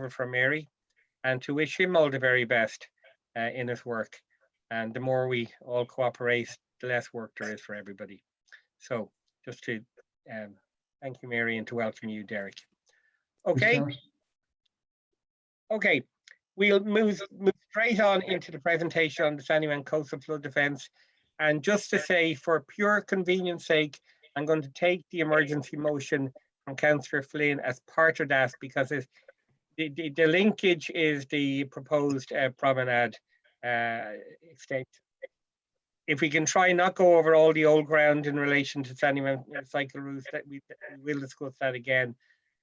over for Mary, and to wish him all the very best in his work. And the more we all cooperate, the less work there is for everybody. So just to thank you, Mary, and to welcome you, Derek. Okay. Okay. We'll move straight on into the presentation on the Sandymount Coastal Flood Defence. And just to say, for pure convenience sake, I'm going to take the emergency motion from Councillor Flynn as part of that, because the linkage is the proposed promenade extent. If we can try not go over all the old ground in relation to Sandymount cycle routes, that we will discuss that again.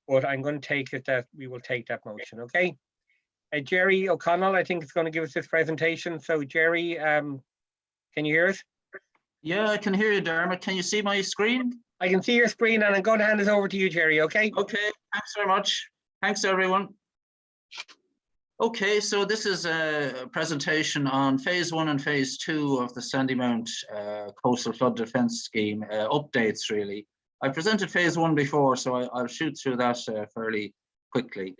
But I'm going to take it that we will take that motion. Okay. Jerry O'Connell, I think, is going to give us this presentation. So Jerry, can you hear us? Yeah, I can hear you, Dermot. Can you see my screen? I can see your screen, and I'm going to hand it over to you, Jerry. Okay. Okay. Thanks very much. Thanks, everyone. Okay, so this is a presentation on phase 1 and phase 2 of the Sandymount Coastal Flood Defence Scheme, updates really. I presented phase 1 before, so I'll shoot through that fairly quickly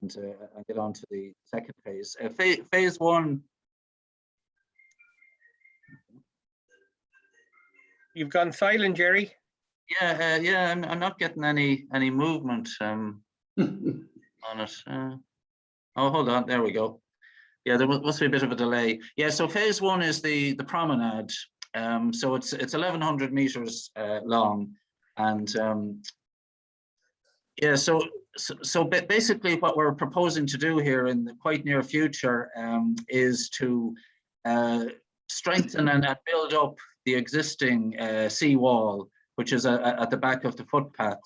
and I'll get on to the second phase. Phase 1. You've gone silent, Jerry. Yeah, yeah, I'm not getting any movement on it. Oh, hold on, there we go. Yeah, there must be a bit of a delay. Yeah, so phase 1 is the promenade. So it's 1,100 meters long, and yeah, so basically what we're proposing to do here in the quite near future is to strengthen and build up the existing seawall, which is at the back of the footpath.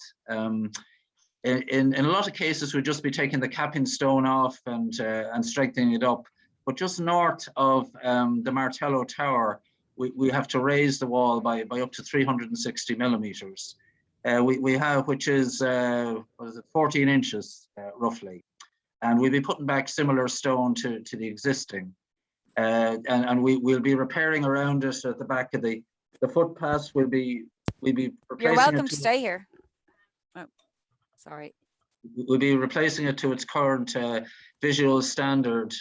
In a lot of cases, we'd just be taking the capping stone off and strengthening it up. But just north of the Martello Tower, we have to raise the wall by up to 360 millimeters. We have, which is, what is it, 14 inches roughly. And we'll be putting back similar stone to the existing. And we'll be repairing around it at the back of the footpath. We'll be replacing. You're welcome to stay here. Oh, sorry. We'll be replacing it to its current visual standard.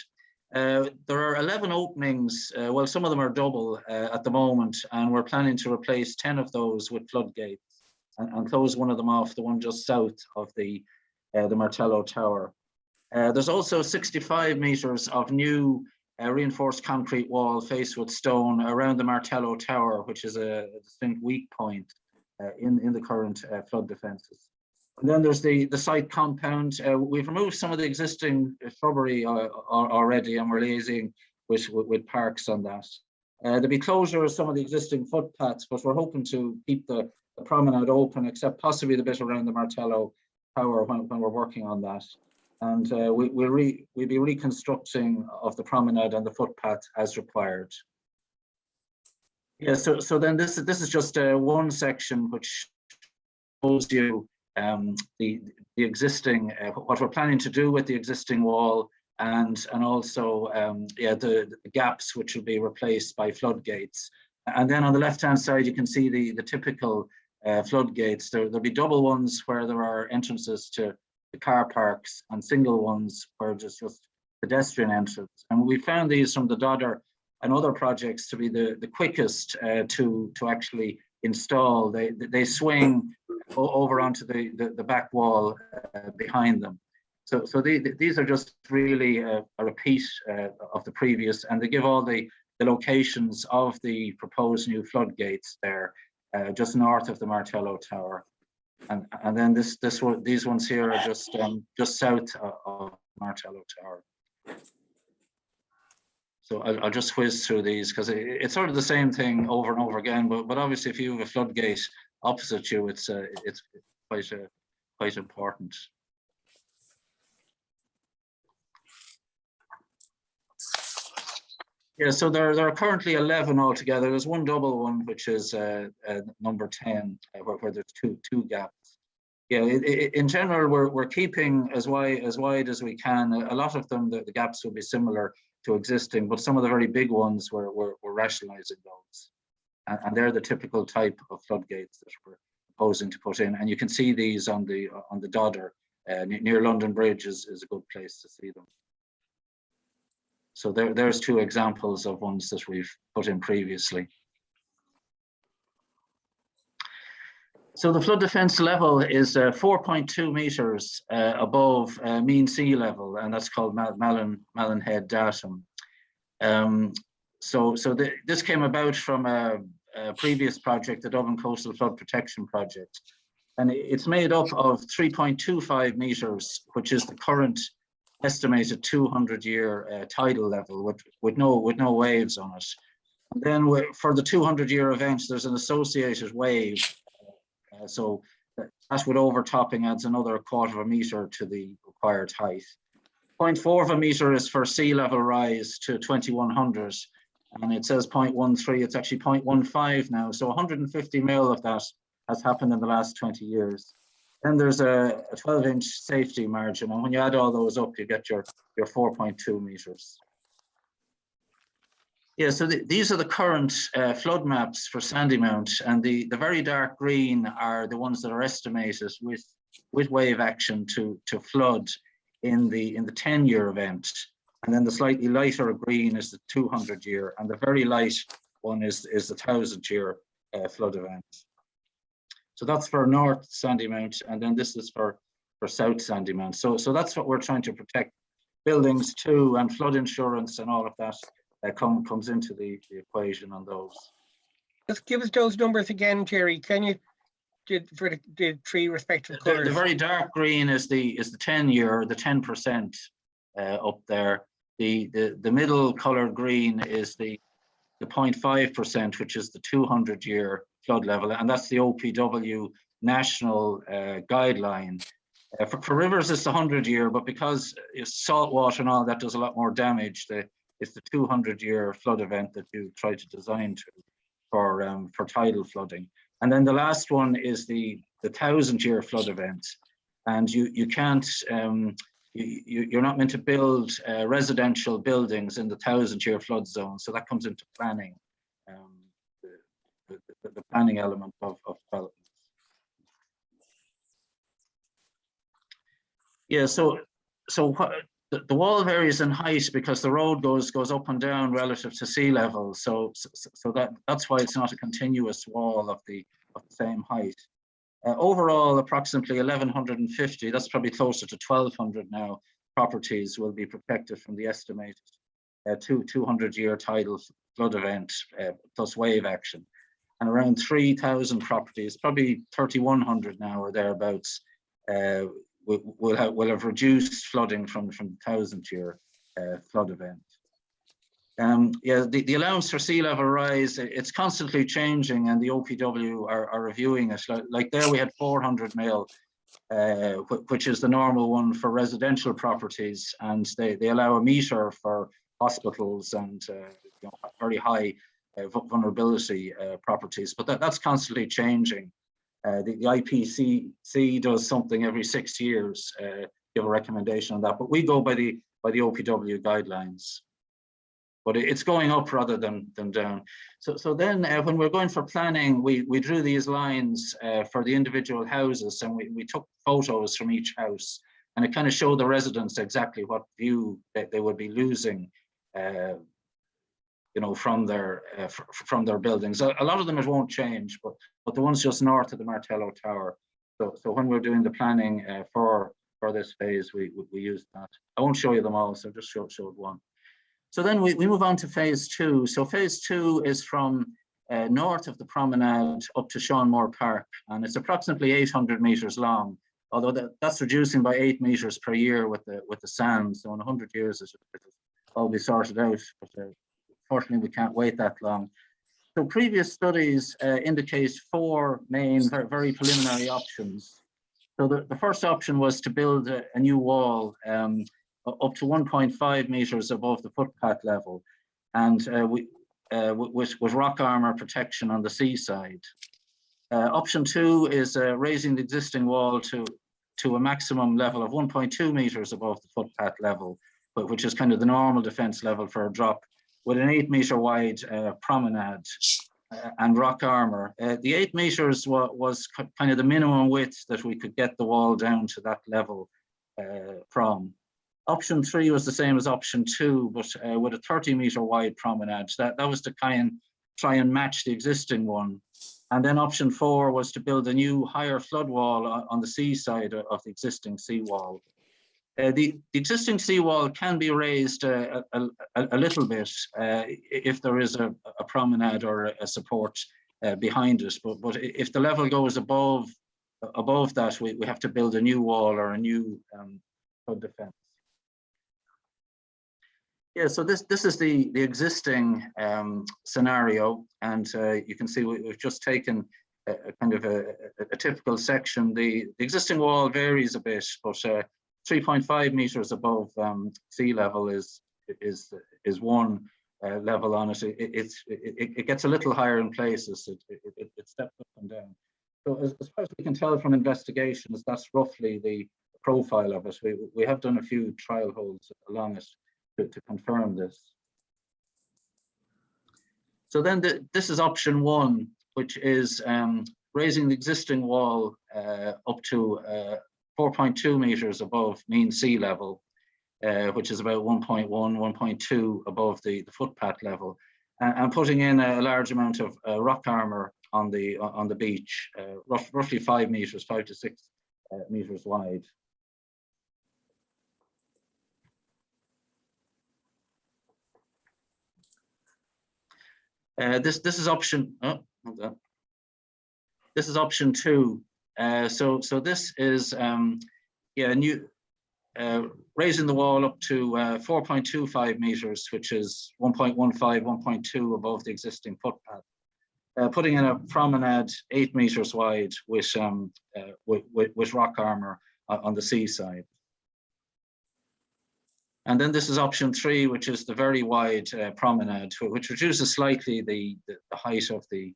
There are 11 openings. Well, some of them are double at the moment, and we're planning to replace 10 of those with floodgates and close one of them off, the one just south of the Martello Tower. There's also 65 meters of new reinforced concrete wall faced with stone around the Martello Tower, which is a distinct weak point in the current flood defences. And then there's the site compound. We've removed some of the existing shrubbery already, and we're liaising with parks on that. There'll be closure of some of the existing footpaths, but we're hoping to keep the promenade open, except possibly the bit around the Martello Tower when we're working on that. And we'll be reconstructing of the promenade and the footpath as required. Yeah, so then this is just one section which shows you the existing, what we're planning to do with the existing wall, and also yeah, the gaps which will be replaced by floodgates. And then on the left hand side you can see the typical floodgates. There'll be double ones where there are entrances to the car parks, and single ones where there's just pedestrian entrance. And we found these from the Dodder and other projects to be the quickest to actually install. They swing over onto the back wall behind them. So these are just really a repeat of the previous, and they give all the locations of the proposed new floodgates there, just north of the Martello Tower. And then these ones here are just south of Martello Tower. So I'll just whiz through these because it's sort of the same thing over and over again. But obviously, if you have a floodgate opposite you, it's quite important. Yeah, so there are currently 11 altogether. There's one double one, which is number 10, where there's two gaps. Yeah, in general, we're keeping as wide as we can. A lot of them, the gaps will be similar to existing, but some of the very big ones, we're rationalizing those. And they're the typical type of floodgates that we're proposing to put in. And you can see these on the Dodder near London Bridge is a good place to see them. So there's two examples of ones that we've put in previously. So the flood defence level is 4.2 metres above mean sea level, and that's called Malin Head datum. This came about from a previous project, the Dublin Coastal Flood Protection Project, and it's made up of 3.25 metres, which is the current estimated 200-year tidal level with no waves on it. And then for the 200-year event, there's an associated wave. So that with overtopping adds another 1/4 of a metre to the required height. 0.4 of a metre is for sea level rise to 2100, and it says 0.13, it's actually 0.15 now. So 150 mil of that has happened in the last 20 years. Then there's a 12-inch safety margin, and when you add all those up, you get your 4.2 metres. Yeah, so these are the current flood maps for Sandymount, and the very dark green are the ones that are estimated with wave action to flood in the 10-year event, and then the slightly lighter green is the 200-year, and the very light one is the 1000-year flood event. So that's for North Sandymount, and then this is for South Sandymount. So that's what we're trying to protect. Buildings too, and flood insurance and all of that comes into the equation on those. Just give us those numbers again, Jerry. Can you, for the three respective colours? The very dark green is the 10-year, the 10% up there. The middle coloured green is the 0.5%, which is the 200-year flood level, and that's the OPW national guideline. For rivers, it's the 100-year, but because it's salt water and all that does a lot more damage, it's the 200-year flood event that you try to design to for tidal flooding. And then the last one is the 1000-year flood event, and you can't you're not meant to build residential buildings in the 1000-year flood zone, so that comes into planning, the planning element of development. Yeah, so what, the wall varies in height because the road goes up and down relative to sea level. So that's why it's not a continuous wall of the same height. Overall, approximately 1,150, that's probably closer to 1,200 now, properties will be protected from the estimated 200-year tidal flood event plus wave action. And around 3,000 properties, probably 3,100 now or thereabouts, will have reduced flooding from the 1000-year flood event. Yeah, the allowance for sea level rise, it's constantly changing, and the OPW are reviewing it. Like there we had 400 mil, which is the normal one for residential properties, and they allow a metre for hospitals and very high vulnerability properties, but that's constantly changing. The IPCC does something every 6 years, give a recommendation on that, but we go by the OPW guidelines. But it's going up rather than down. So then when we're going for planning, we drew these lines for the individual houses, and we took photos from each house, and it kind of showed the residents exactly what view that they would be losing, from their buildings. A lot of them it won't change, but the ones just north of the Martello Tower. So when we're doing the planning for this phase, we use that. I won't show you them all, so just showed one. So then we move on to phase 2. So phase 2 is from north of the promenade up to Seanmore Park, and it's approximately 800 metres long, although that's reducing by 8 metres per year with the sand. So in 100 years it'll all be sorted out, but fortunately we can't wait that long. So previous studies indicate 4 main, very preliminary options. So the first option was to build a new wall up to 1.5 metres above the footpath level, and with rock armour protection on the seaside. Option 2 is raising the existing wall to a maximum level of 1.2 metres above the footpath level, which is kind of the normal defence level for a drop, with an 8 metre wide promenade and rock armour. The 8 metres was kind of the minimum width that we could get the wall down to that level prom. Option 3 was the same as option 2, but with a 30-meter wide promenade. That was to try and match the existing one. And then option 4 was to build a new higher flood wall on the seaside of the existing seawall. The existing seawall can be raised a little bit if there is a promenade or a support behind it. But if the level goes above that, we have to build a new wall or a new flood defense. Yeah, so this is the existing scenario, and you can see we've just taken a kind of a typical section. The existing wall varies a bit, but 3.5 meters above sea level is one level on it. It gets a little higher in places. It steps up and down. So as far as we can tell from investigations, that's roughly the profile of it. We have done a few trial holes along it to confirm this. So then this is option 1, which is raising the existing wall up to 4.2 meters above mean sea level, which is about 1.1, 1.2 above the footpath level, and putting in a large amount of rock armor on the beach, roughly 5 to 6 meters wide. This is option. Oh, hold on. This is option 2. So this is raising the wall up to 4.25 meters, which is 1.15, 1.2 above the existing footpath. Putting in a promenade 8 meters wide with rock armor on the seaside. And then this is option 3, which is the very wide promenade, which reduces slightly the height of the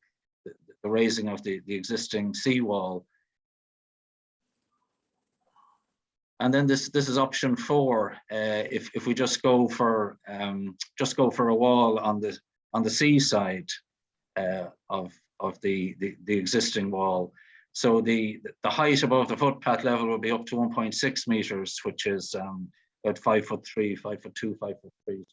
raising of the existing seawall. And then this is option 4. If we just go for a wall on the seaside of the existing wall. So the height above the footpath level will be up to 1.6 meters, which is about 5'3", 5'2", 5'3".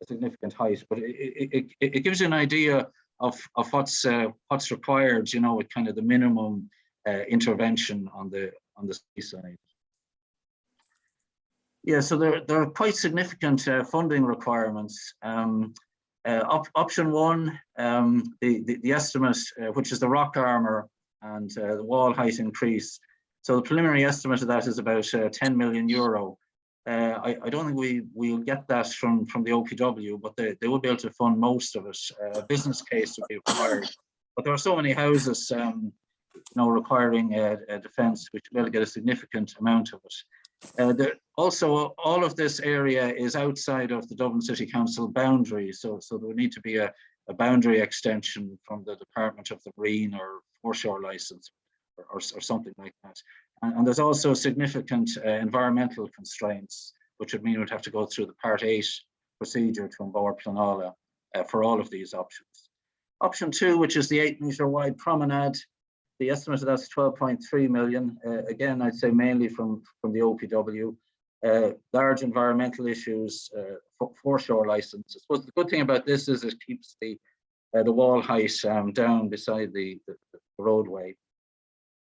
A significant height, but it gives you an idea of what's required, you know, with kind of the minimum intervention on the seaside. Yeah, so there are quite significant funding requirements. Option 1, the estimate, which is the rock armor and the wall height increase. So the preliminary estimate of that is about 10 million euro. I don't think we'll get that from the OPW, but they will be able to fund most of it. A business case would be required, but there are so many houses, you know, requiring a defence, which will get a significant amount of it. Also, all of this area is outside of the Dublin City Council boundary, so there would need to be a boundary extension from the Department of the Marine or foreshore license or something like that. And there's also significant environmental constraints, which would mean we'd have to go through the Part 8 procedure to onboard Planala for all of these options. Option 2, which is the 8-meter wide promenade, the estimate of that's 12.3 million. Again, I'd say mainly from the OPW. Large environmental issues, foreshore license. I suppose the good thing about this is it keeps the wall height down beside the roadway.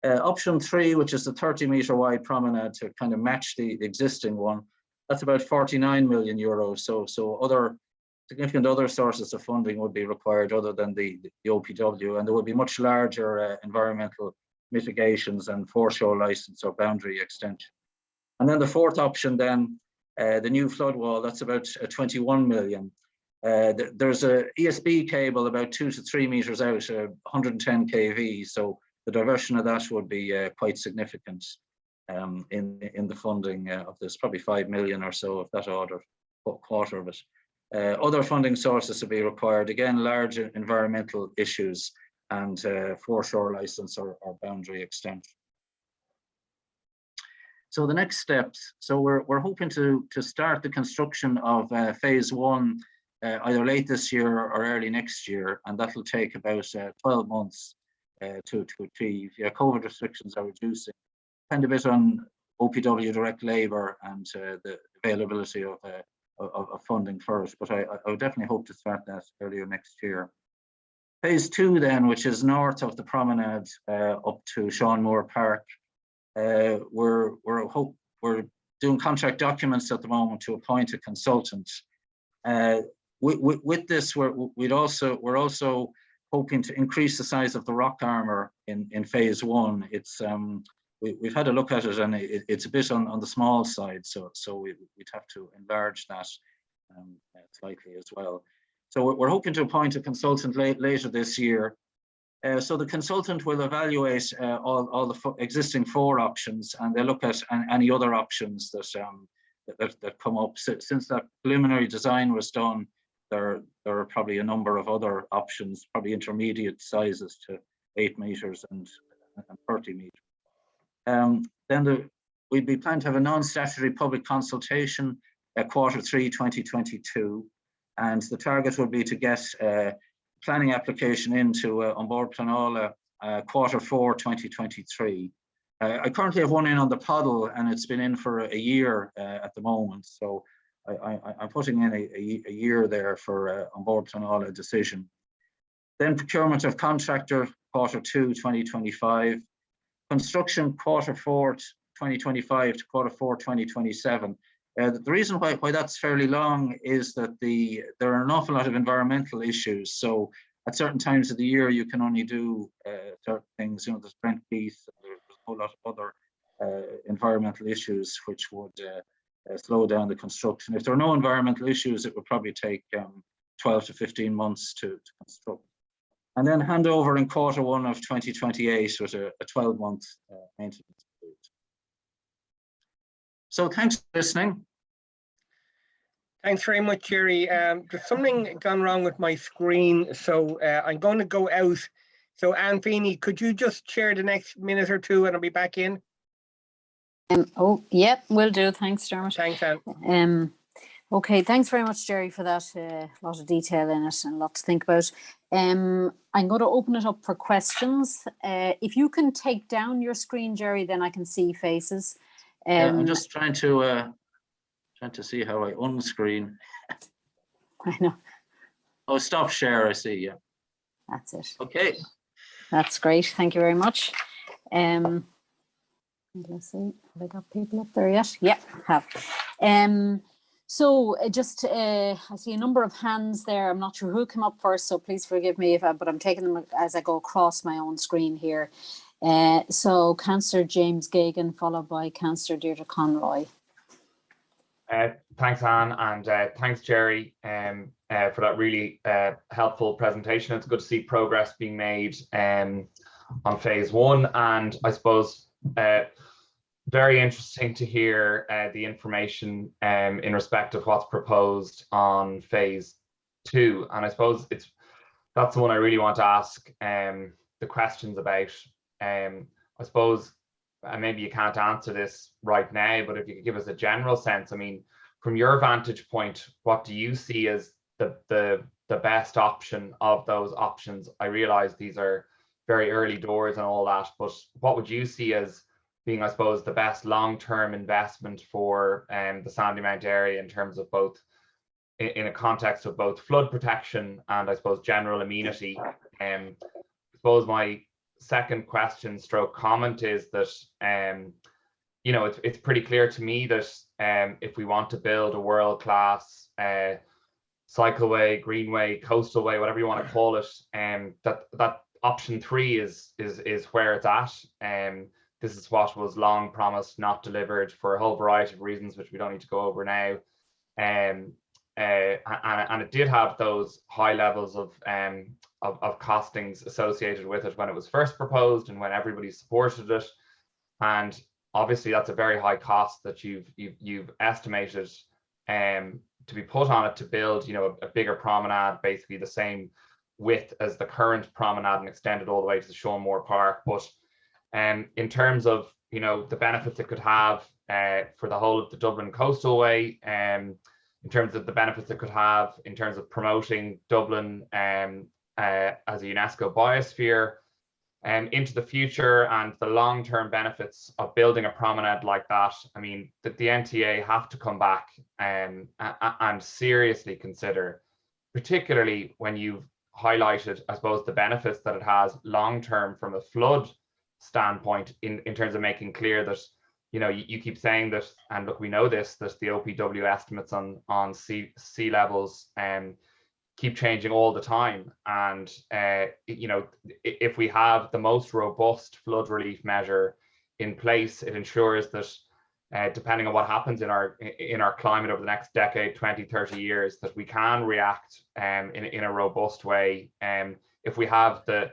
Option 3, which is the 30-meter wide promenade to kind of match the existing one, that's about 49 million euros. So significant other sources of funding would be required other than the OPW, and there would be much larger environmental mitigations and foreshore license or boundary extension. And then the 4th option then, the new flood wall, that's about 21 million. There's a ESB cable about 2 to 3 meters out, 110 kV. So the diversion of that would be quite significant in the funding of this, probably 5 million or so of that order, quarter of it. Other funding sources to be required, again, large environmental issues and foreshore license or boundary extension. So the next steps, so we're hoping to start the construction of phase 1 either late this year or early next year, and that will take about 12 months to achieve. Yeah, COVID restrictions are reducing. Depend a bit on OPW direct labour and the availability of funding for it. But I would definitely hope to start that earlier next year. Phase 2 then, which is north of the promenade up to Sean Moore Park, we're doing contract documents at the moment to appoint a consultant. With this, we're also hoping to increase the size of the rock armour in phase 1. It's we've had a look at it, and it's a bit on the small side, so we'd have to enlarge that slightly as well. So we're hoping to appoint a consultant later this year. So the consultant will evaluate all the existing 4 options, and they'll look at any other options that come up. Since that preliminary design was done, there are probably a number of other options, probably intermediate sizes to 8 meters and 30 meters. Then we'd be planning to have a non-statutory public consultation at Q3 2022, and the target would be to get planning application into on board Planola Q4 2023. I currently have one in on the Poddle, and it's been in for a year at the moment. So I'm putting in a year there for on board Planola decision. Then procurement of contractor Q2 2025, construction Q4 2025 to Q4 2027. The reason why that's fairly long is that there are an awful lot of environmental issues. So at certain times of the year, you can only do certain things. There's Brent Heath, there's a whole lot of other environmental issues which would slow down the construction. If there are no environmental issues, it would probably take 12 to 15 months to construct. And then hand over in Q1 of 2028 with a 12-month maintenance period. So thanks for listening. Thanks very much, Jerry. There's something gone wrong with my screen, so I'm going to go out. So Anne Feeney, could you just share the next minute or two and I'll be back in? Oh, yep, will do. Thanks, Dermot. Thanks, Anne. Okay, thanks very much, Jerry, for that. A lot of detail in it and a lot to think about. I'm going to open it up for questions. If you can take down your screen, Jerry, then I can see faces. Yeah, I'm just trying to see how I unscreen. I know. Oh, stop share, I see, yeah. That's it. Okay. That's great. Thank you very much. Let's see, have I got people up there yet? Yeah, have. So just, I see a number of hands there. I'm not sure who came up first, so please forgive me but I'm taking them as I go across my own screen here. So Councillor James Gagan, followed by Councillor Deirdre Conroy. Thanks, Anne, and thanks, Jerry, for that really helpful presentation. It's good to see progress being made on phase 1, and I suppose very interesting to hear the information in respect of what's proposed on phase 2. And I suppose that's the one I really want to ask the questions about. I suppose, and maybe you can't answer this right now, but if you could give us a general sense, I mean, from your vantage point, what do you see as the best option of those options? I realize these are very early doors and all that, but what would you see as being, I suppose, the best long-term investment for the Sandymount area in terms of both, in a context of both flood protection and I suppose general amenity? I suppose my second question stroke comment is that it's pretty clear to me that if we want to build a world-class cycleway, greenway, coastal way, whatever you want to call it, that option 3 is where it's at. This is what was long promised, not delivered for a whole variety of reasons, which we don't need to go over now. And it did have those high levels of costings associated with it when it was first proposed and when everybody supported it. And obviously that's a very high cost that you've estimated to be put on it to build, a bigger promenade, basically the same width as the current promenade and extend it all the way to the Sean Moore Park. But in terms of the benefits it could have for the whole of the Dublin Coastal Way, in terms of the benefits it could have in terms of promoting Dublin as a UNESCO biosphere, into the future and the long-term benefits of building a promenade like that, I mean, the NTA have to come back and seriously consider, particularly when you've highlighted, I suppose, the benefits that it has long-term from a flood standpoint in terms of making clear that, you know, you keep saying that, and look, we know this, that the OPW estimates on sea levels keep changing all the time. And, you know, if we have the most robust flood relief measure in place, it ensures that depending on what happens in our climate over the next decade, 20, 30 years, that we can react in a robust way if we have the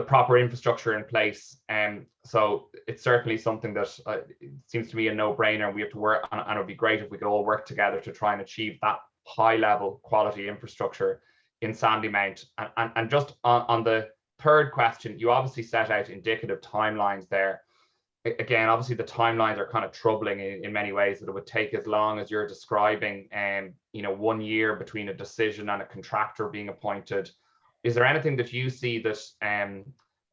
proper infrastructure in place. So it's certainly something that it seems to me a no-brainer. We have to work, and it would be great if we could all work together to try and achieve that high level quality infrastructure in Sandymount. And just on the third question, you obviously set out indicative timelines there. Again, obviously the timelines are kind of troubling in many ways, that it would take as long as you're describing, you know, 1 year between a decision and a contractor being appointed. Is there anything that you see that,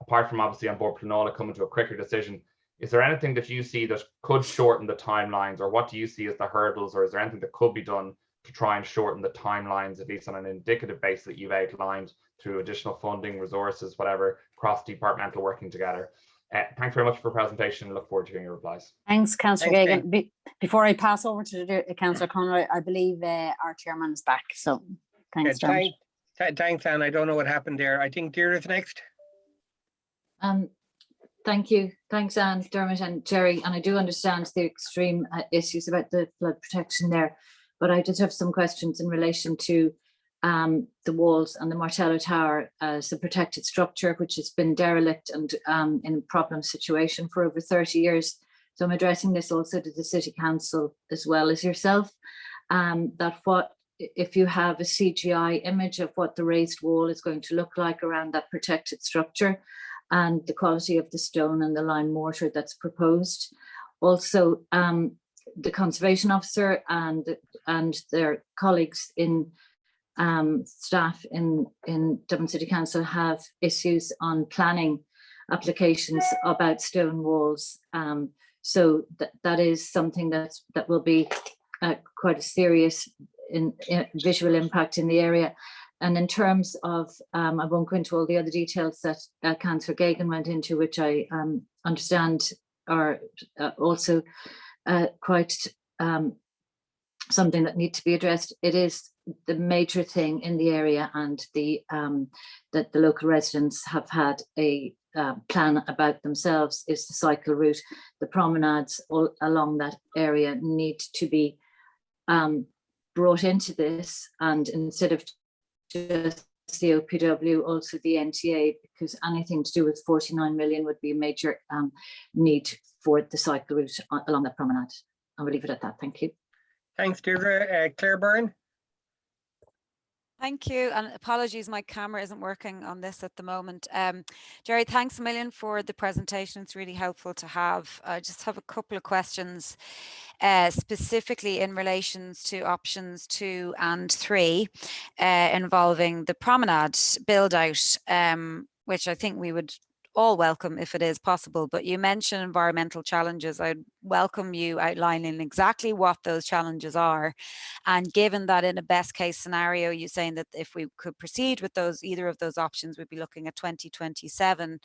apart from obviously on board Planola coming to a quicker decision, is there anything that you see that could shorten the timelines, or what do you see as the hurdles, or is there anything that could be done to try and shorten the timelines, at least on an indicative basis that you've outlined through additional funding, resources, whatever, cross-departmental working together? Thanks very much for the presentation. Look forward to hearing your replies. Thanks, Councillor Geoghegan. Before I pass over to Councillor Conroy, I believe our chairman is back. So thanks, Dermot. Thanks, Anne. I don't know what happened there. I think Deirdre's next. Thank you. Thanks, Anne, Dermot and Jerry. And I do understand the extreme issues about the flood protection there, but I did have some questions in relation to the walls and the Martello Tower as a protected structure, which has been derelict and in a problem situation for over 30 years. So I'm addressing this also to the City Council as well as yourself, that what if you have a CGI image of what the raised wall is going to look like around that protected structure, and the quality of the stone and the lime mortar that's proposed. Also, the Conservation Officer and their colleagues in staff in Dublin City Council have issues on planning applications about stone walls. So that is something that will be quite a serious visual impact in the area. And in terms of, I won't go into all the other details that Councillor Geoghegan went into, which I understand are also quite something that need to be addressed. It is the major thing in the area, and that the local residents have had a plan about themselves is the cycle route. The promenades all along that area need to be brought into this, and instead of just the OPW, also the NTA, because anything to do with 49 million would be a major need for the cycle route along that promenade. I will leave it at that. Thank you. Thanks, Deirdre. Claire Byrne. Thank you, and apologies, my camera isn't working on this at the moment. Jerry, thanks a million for the presentation. It's really helpful to have. I just have a couple of questions, specifically in relation to options 2 and 3, involving the promenade build out, which I think we would all welcome if it is possible. But you mentioned environmental challenges. I'd welcome you outlining exactly what those challenges are. And given that in a best case scenario, you're saying that if we could proceed with either of those options, we'd be looking at 2027.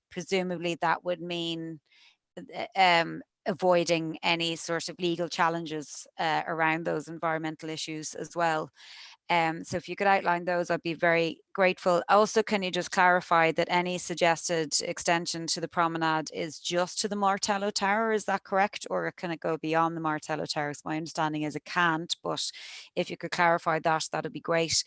Presumably that would mean avoiding any sort of legal challenges around those environmental issues as well. So if you could outline those, I'd be very grateful. Also, can you just clarify that any suggested extension to the promenade is just to the Martello Tower? Is that correct? Or can it go beyond the Martello Tower? So my understanding is it can't, but if you could clarify that, that'd be great.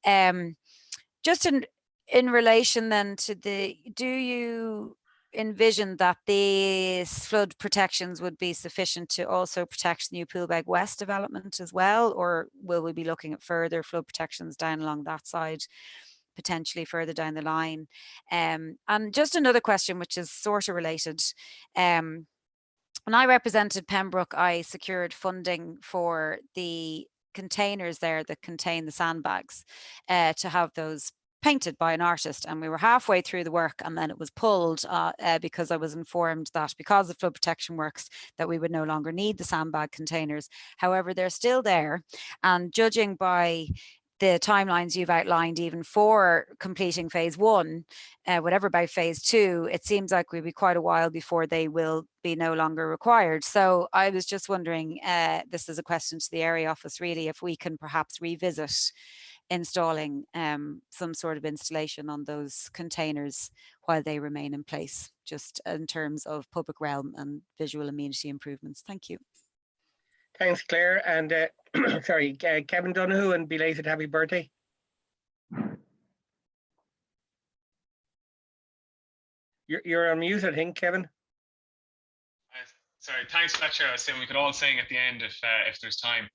Just in relation then to do you envision that these flood protections would be sufficient to also protect New Poolbeg West development as well, or will we be looking at further flood protections down along that side, potentially further down the line? And just another question, which is sort of related. When I represented Pembroke, I secured funding for the containers there that contain the sandbags to have those painted by an artist, and we were halfway through the work and then it was pulled because I was informed that because of flood protection works that we would no longer need the sandbag containers. However, they're still there, and judging by the timelines you've outlined, even for completing phase 1, whatever by phase 2, it seems like we'll be quite a while before they will be no longer required. So I was just wondering, this is a question to the area office really, if we can perhaps revisit installing some sort of installation on those containers while they remain in place, just in terms of public realm and visual amenity improvements. Thank you. Thanks, Claire. And sorry, Kevin Donoghue, and belated happy birthday. You're on mute, I think, Kevin. Sorry, thanks, Fletcher. I was saying we could all sing at the end if there's time.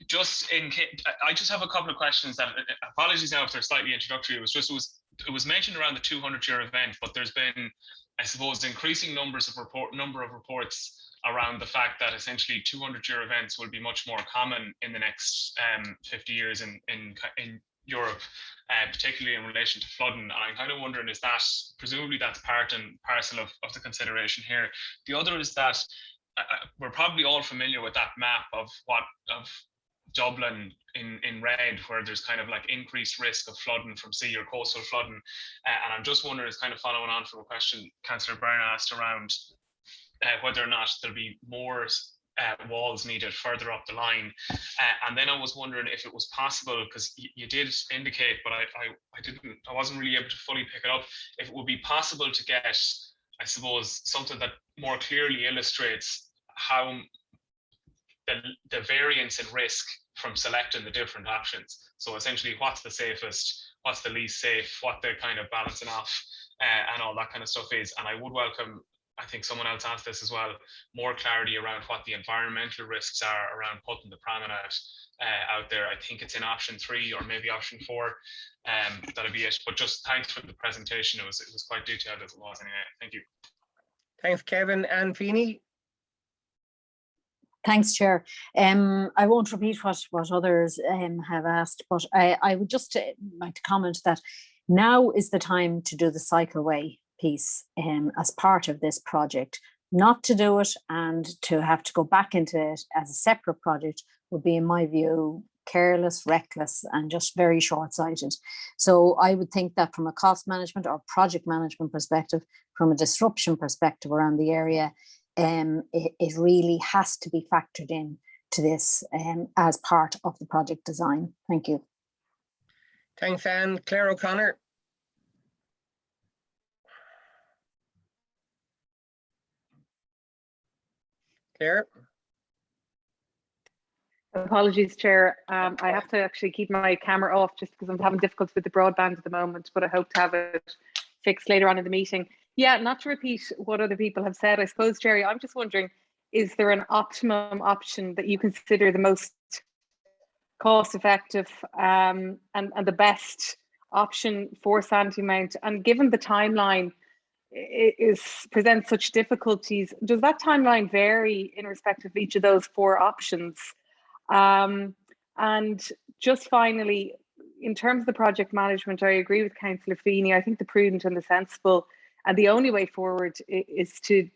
Just in case, I just have a couple of questions that, apologies now if they're slightly introductory. It was mentioned around the 200-year event, but there's been, I suppose, increasing number of reports around the fact that essentially 200-year events will be much more common in the next 50 years in Europe, particularly in relation to flooding. And I'm kind of wondering, is that, presumably that's part and parcel of the consideration here. The other is that we're probably all familiar with that map of Dublin in red, where there's kind of like increased risk of flooding from sea or coastal flooding. And I'm just wondering, it's kind of following on from a question Councillor Byrne asked around whether or not there'll be more walls needed further up the line. And then I was wondering if it was possible, because you did indicate, but I wasn't really able to fully pick it up, if it would be possible to get, I suppose, something that more clearly illustrates how the variance in risk from selecting the different options. So essentially, what's the safest, what's the least safe, what the kind of balancing off and all that kind of stuff is. And I would welcome, I think someone else asked this as well, more clarity around what the environmental risks are around putting the promenade out there. I think it's in option 3 or maybe option 4. That'll be it. But just thanks for the presentation. It was quite detailed as it was anyway. Thank you. Thanks, Kevin. And Feeney? Thanks, Chair. I won't repeat what others have asked, but I would just like to comment that now is the time to do the cycleway piece as part of this project. Not to do it and to have to go back into it as a separate project would be, in my view, careless, reckless, and just very short-sighted. So I would think that from a cost management or project management perspective, from a disruption perspective around the area, it really has to be factored in to this as part of the project design. Thank you. Thanks, Anne. Claire O'Connor. Claire? Apologies, Chair. I have to actually keep my camera off just because I'm having difficulty with the broadband at the moment, but I hope to have it fixed later on in the meeting. Yeah, not to repeat what other people have said, I suppose, Jerry, I'm just wondering, is there an optimum option that you consider the most cost effective and the best option for Sandymount? And given the timeline presents such difficulties, does that timeline vary in respect of each of those 4 options? And just finally, in terms of the project management, I agree with Councillor Feeney. I think the prudent and the sensible and the only way forward is to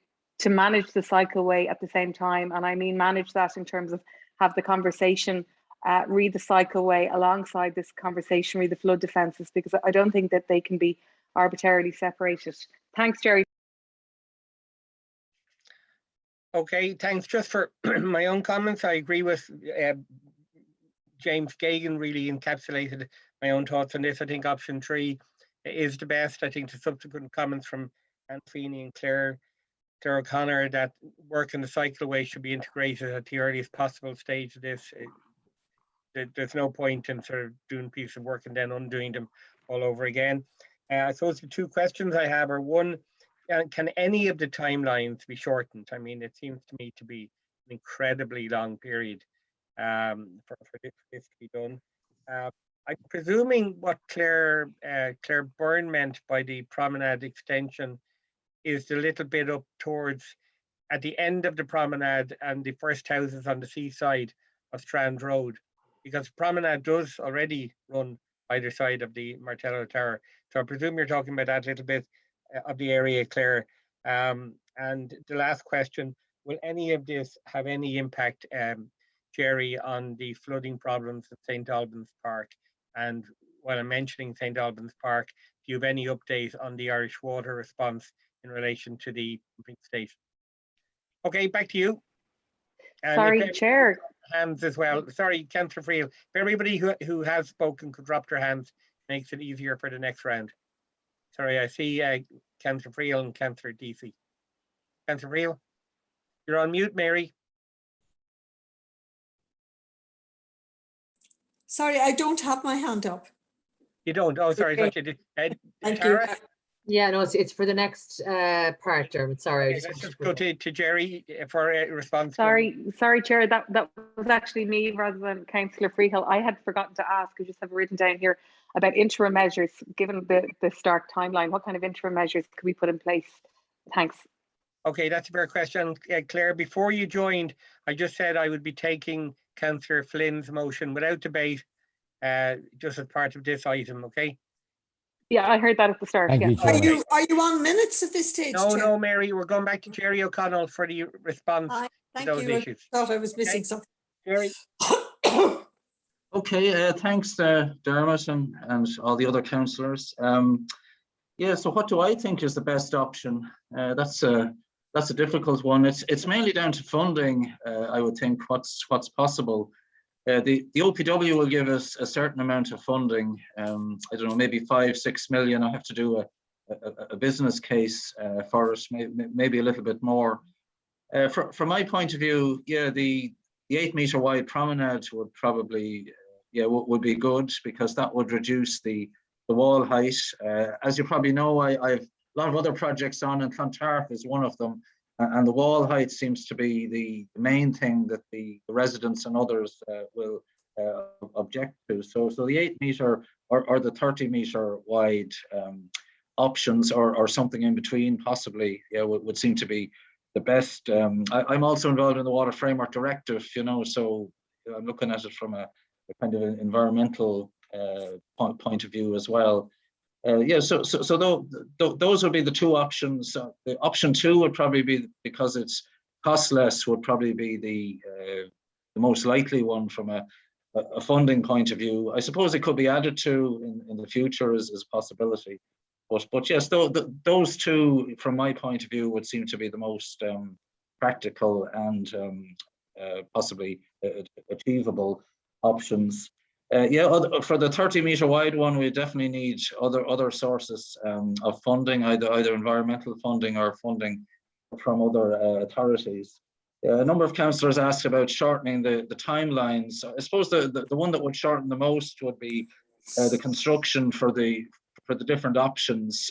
manage the cycleway at the same time. And I mean manage that in terms of have the conversation, read the cycleway alongside this conversation, read the flood defences, because I don't think that they can be arbitrarily separated. Thanks, Jerry. Okay, thanks. Just for my own comments, I agree with James Gagan, really encapsulated my own thoughts on this. I think option 3 is the best. I think the subsequent comments from Anne Feeney and Claire O'Connor that work in the cycleway should be integrated at the earliest possible stage of this. There's no point in sort of doing pieces of work and then undoing them all over again. I suppose the 2 questions I have are, one, can any of the timelines be shortened? I mean, it seems to me to be an incredibly long period for this to be done. I'm presuming what Claire Byrne meant by the promenade extension is the little bit up towards at the end of the promenade and the first houses on the seaside of Strand Road, because promenade does already run either side of the Martello Tower. So I presume you're talking about that little bit of the area, Claire. And the last question, will any of this have any impact, Jerry, on the flooding problems at St. Albans Park? And while I'm mentioning St. Albans Park, do you have any update on the Irish Water response in relation to the pumping station? Okay, back to you. And Sorry, Chair. Hands as well. Sorry, Councillor Friel. If everybody who has spoken could drop their hands, makes it easier for the next round. Sorry, I see Councillor Friel and Councillor Deasy. Councillor Friel, you're on mute, Mary. Sorry, I don't have my hand up. You don't? Oh, sorry, I thought you did. Thank Tara? you. Yeah, no, it's for the next part, Dermot. Sorry. Okay, let's just go to Jerry for a response. Sorry, Chair. That was actually me rather than Councillor Freehill. I had forgotten to ask. I just have it written down here about interim measures. Given the stark timeline, what kind of interim measures could we put in place? Thanks. Okay, that's a fair question, Claire. Before you joined, I just said I would be taking Councillor Flynn's motion without debate, just as part of this item. Okay. Yeah, I heard that at the start. Thank you, Are Chair. you on minutes at this stage? No, Chair? no, Mary, we're going back to Jerry O'Connell for the response to Thank those you. issues. I thought I was missing Okay. something. Jerry. Okay, thanks Dermot and all the other councillors. Yeah, so what do I think is the best option? That's a difficult one. It's mainly down to funding. I would think what's possible. The OPW will give us a certain amount of funding. I don't know, maybe 5-6 million. I have to do a business case for us, maybe a little bit more. From my point of view, yeah, the 8-meter wide promenade would probably, would be good, because that would reduce the wall height. As you probably know, I have a lot of other projects on, and Clontarf is one of them. And the wall height seems to be the main thing that the residents and others will object to. So the 8-meter or the 30-meter wide options, or something in between, possibly, would seem to be the best. I'm also involved in the Water Framework Directive, so I'm looking at it from a kind of an environmental point of view as well. So those would be the two options. The option 2 would probably be, because it's costless, would probably be the most likely one from a funding point of view. I suppose it could be added to in the future as a possibility. But yes, those two, from my point of view, would seem to be the most practical and possibly achievable options. For the 30-meter wide one, we definitely need other sources of funding, either environmental funding or funding from other authorities. A number of councillors asked about shortening the timelines. I suppose the one that would shorten the most would be the construction for the different options.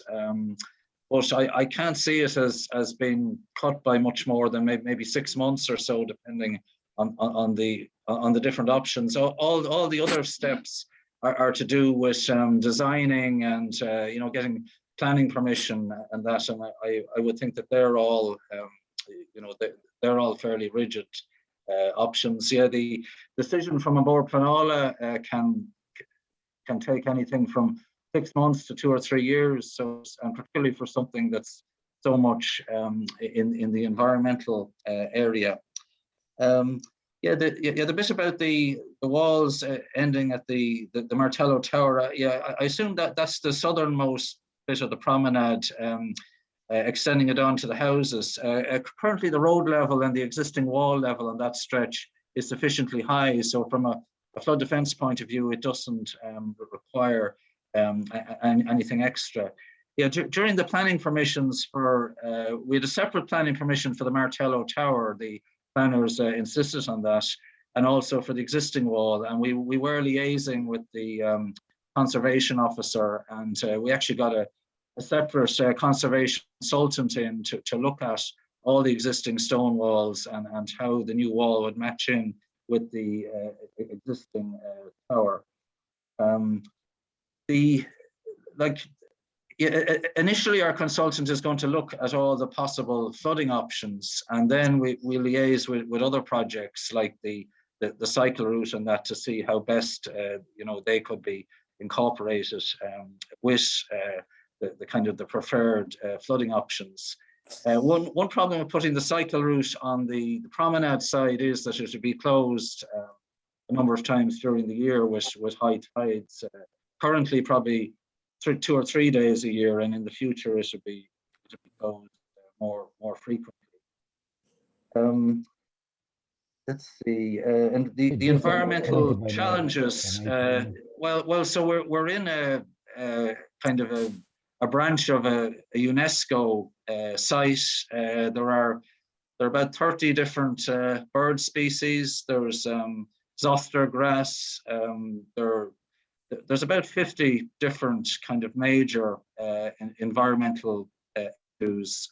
But I can't see it as being cut by much more than maybe 6 months or so, depending on the different options. All the other steps are to do with designing and getting planning permission and that. And I would think that they're all they're all fairly rigid options. Yeah, the decision from a board planola can take anything from 6 months to 2 or 3 years. So, and particularly for something that's so much in the environmental area. The bit about the walls ending at the Martello Tower. I assume that's the southernmost bit of the promenade, extending it on to the houses. Currently, the road level and the existing wall level on that stretch is sufficiently high. So, from a flood defence point of view, it doesn't require anything extra. During the planning permissions we had a separate planning permission for the Martello Tower. The planners insisted on that, and also for the existing wall. And we were liaising with the conservation officer, and we actually got a separate conservation consultant in to look at all the existing stone walls and how the new wall would match in with the existing tower. Initially, our consultant is going to look at all the possible flooding options, and then we liaise with other projects like the cycle route and that, to see how best they could be incorporate it with the kind of the preferred flooding options. One problem with putting the cycle route on the promenade side is that it should be closed a number of times during the year with high tides. Currently, probably 2 or 3 days a year, and in the future it should be closed more frequently. Let's see, and the environmental challenges. Well, so we're in a kind of a branch of a UNESCO site. There are about 30 different bird species. There's zoster grass. There's about 50 different kind of major environmental issues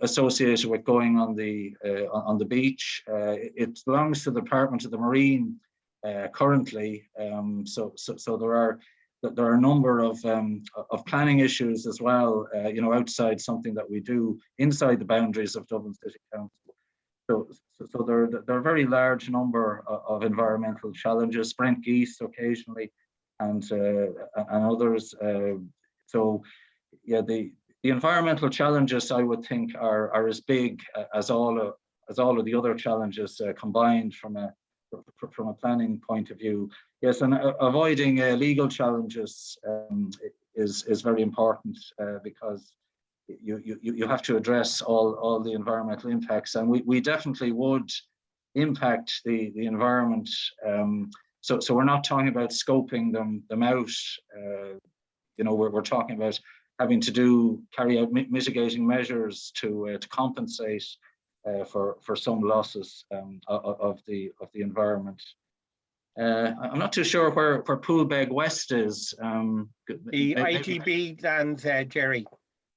associated with going on the beach. It belongs to the Department of the Marine currently. So there are a number of planning issues as well, outside something that we do inside the boundaries of Dublin City Council. So there are a very large number of environmental challenges, Brent geese occasionally, and others. So yeah, the environmental challenges, I would think, are as big as all of the other challenges combined from a planning point of view. Yes, and avoiding legal challenges is very important because you have to address all the environmental impacts, and we definitely would impact the environment. So we're not talking about scoping them out. We're talking about having to carry out mitigating measures to compensate for some losses of the environment. I'm not too sure where Poolbeg West is. The IGB lands, Jerry.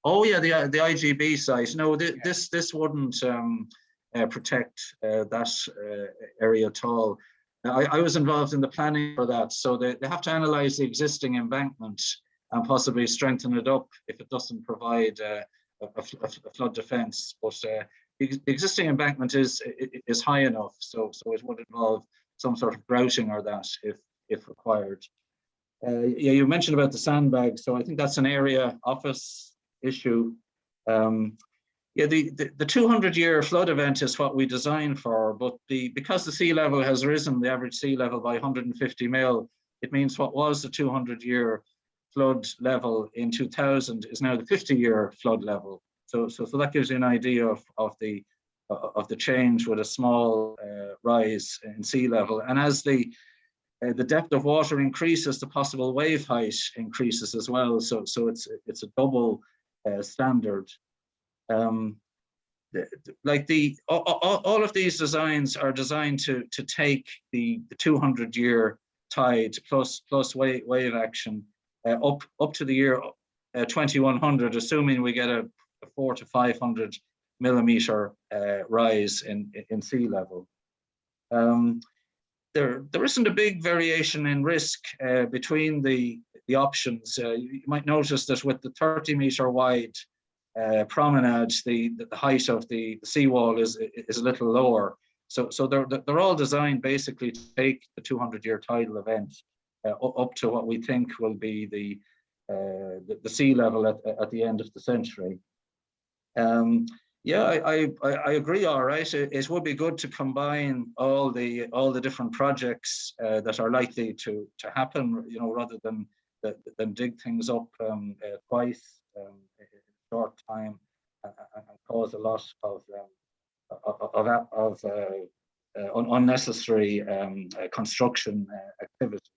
Oh yeah, the IGB site. No, this wouldn't protect that area at all. I was involved in the planning for that, so they have to analyse the existing embankment and possibly strengthen it up if it doesn't provide a flood defence. But the existing embankment is high enough, so it would involve some sort of grouting or that if required. Yeah, you mentioned about the sandbag, so I think that's an area office issue. Yeah, the 200-year flood event is what we designed for, but because the sea level has risen, the average sea level by 150 mil, it means what was the 200-year flood level in 2000 is now the 50-year flood level. So that gives you an idea of the change with a small rise in sea level. And as the depth of water increases, the possible wave height increases as well. So it's a double standard. All of these designs are designed to take the 200-year tide plus wave action up to the year 2100, assuming we get a 400 to 500 millimeter rise in sea level. There isn't a big variation in risk between the options. You might notice that with the 30-meter wide promenade, the height of the seawall is a little lower. So they're all designed basically to take the 200-year tidal event up to what we think will be the sea level at the end of the century. Yeah, I agree. All right, it would be good to combine all the different projects that are likely to happen, rather than dig things up twice in a short time and cause a lot of unnecessary construction activity.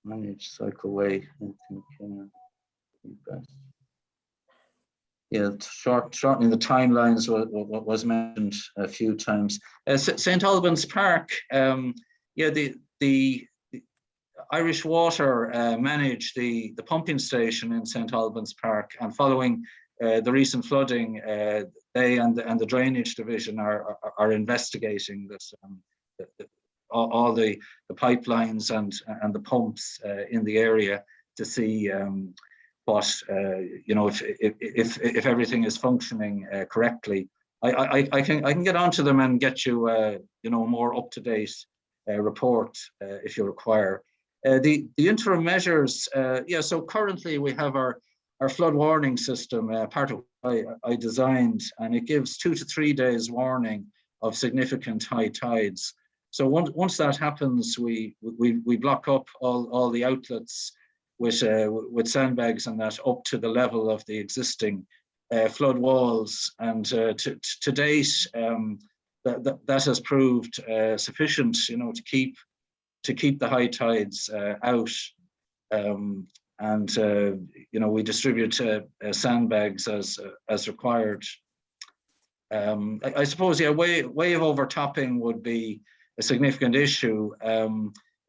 Manage cycleway, I think. Best. Yeah, shortening the timelines was mentioned a few times. St. Albans Park, yeah, the Irish Water manage the pumping station in St. Albans Park, and following the recent flooding, they and the drainage division are investigating this, all the pipelines and the pumps in the area to see what if everything is functioning correctly. I can get onto them and get you more up to date report if you require. The interim measures, yeah, so currently we have our flood warning system, part of what I designed, and it gives 2 to 3 days warning of significant high tides. So once that happens, we block up all the outlets with sandbags and that up to the level of the existing flood walls. And to date, that has proved sufficient, to keep the high tides out. We distribute sandbags as required. I suppose, yeah, wave overtopping would be a significant issue.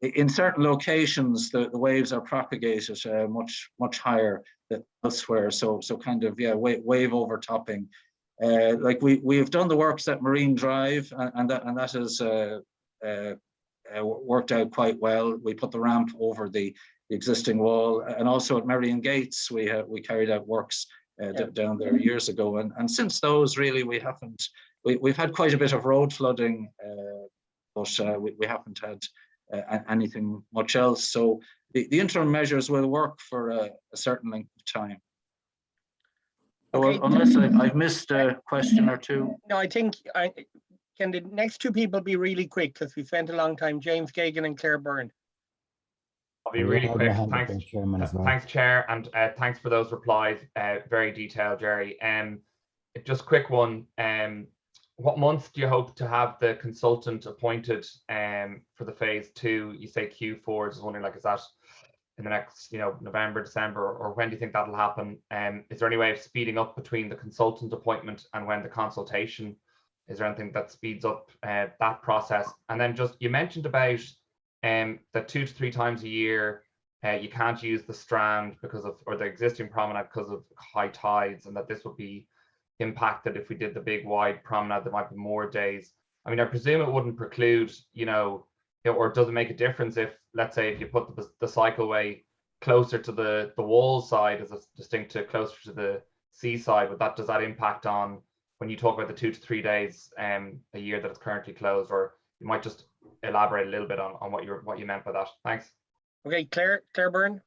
In certain locations, the waves are propagated much higher than elsewhere. So kind of, yeah, wave overtopping. Like we have done the works at Marine Drive, and that has worked out quite well. We put the ramp over the existing wall, and also at Merrion Gates, we carried out works down there years ago, and since those, really, we've had quite a bit of road flooding, but we haven't had anything much else. So the interim measures will work for a certain length of time. Okay. So unless I've missed a question or two. No, I think can the next two people be really quick, because we spent a long time? James Gagan and Claire Byrne. I'll be really quick. Thanks, Chairman, as well. Thanks, Chair, and thanks for those replies. Very detailed, Jerry. Just a quick one. What months do you hope to have the consultant appointed for the phase 2? You say Q4. Just wondering, like, is that in the next, November, December, or when do you think that'll happen? Is there any way of speeding up between the consultant appointment and when the consultation? Is there anything that speeds up that process? And then just, you mentioned about that 2 to 3 times a year you can't use the Strand or the existing promenade because of high tides, and that this would be impacted if we did the big wide promenade. There might be more days. I mean, I presume it wouldn't preclude, or does it make a difference if, let's say, if you put the cycleway closer to the wall side as distinct to closer to the seaside? Does that impact on when you talk about the 2 to 3 days a year that it's currently closed? Or you might just elaborate a little bit on what you meant by that. Thanks. Okay, Claire Byrne.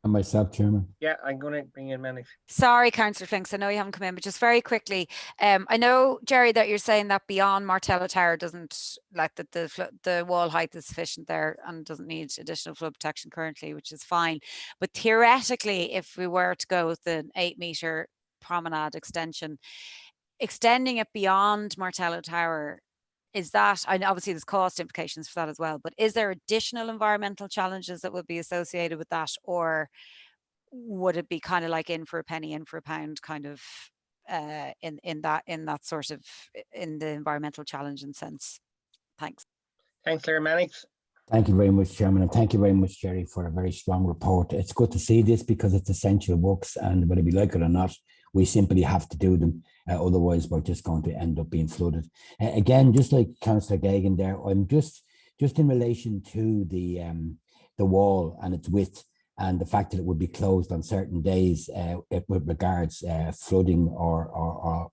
And myself, Chairman. Yeah, I'm going to bring in Mannix. Sorry, Councillor Finks, I know you haven't come in, but just very quickly, I know, Jerry, that you're saying that beyond Martello Tower doesn't, like, that the wall height is sufficient there and doesn't need additional flood protection currently, which is fine. But theoretically, if we were to go with an 8-metre promenade extension, extending it beyond Martello Tower, is that, and obviously there's cost implications for that as well, but is there additional environmental challenges that would be associated with that, or would it be kind of like in for a penny, in for a pound, kind of in that sort of, in the environmental challenge and sense? Thanks. Thanks, Claire. Mannix. Thank you very much, Chairman, and thank you very much, Jerry, for a very strong report. It's good to see this because it's essential works, and whether we like it or not, we simply have to do them. Otherwise, we're just going to end up being flooded. Again, just like Councillor Gagan there, I'm just in relation to the wall and its width, and the fact that it would be closed on certain days with regards flooding or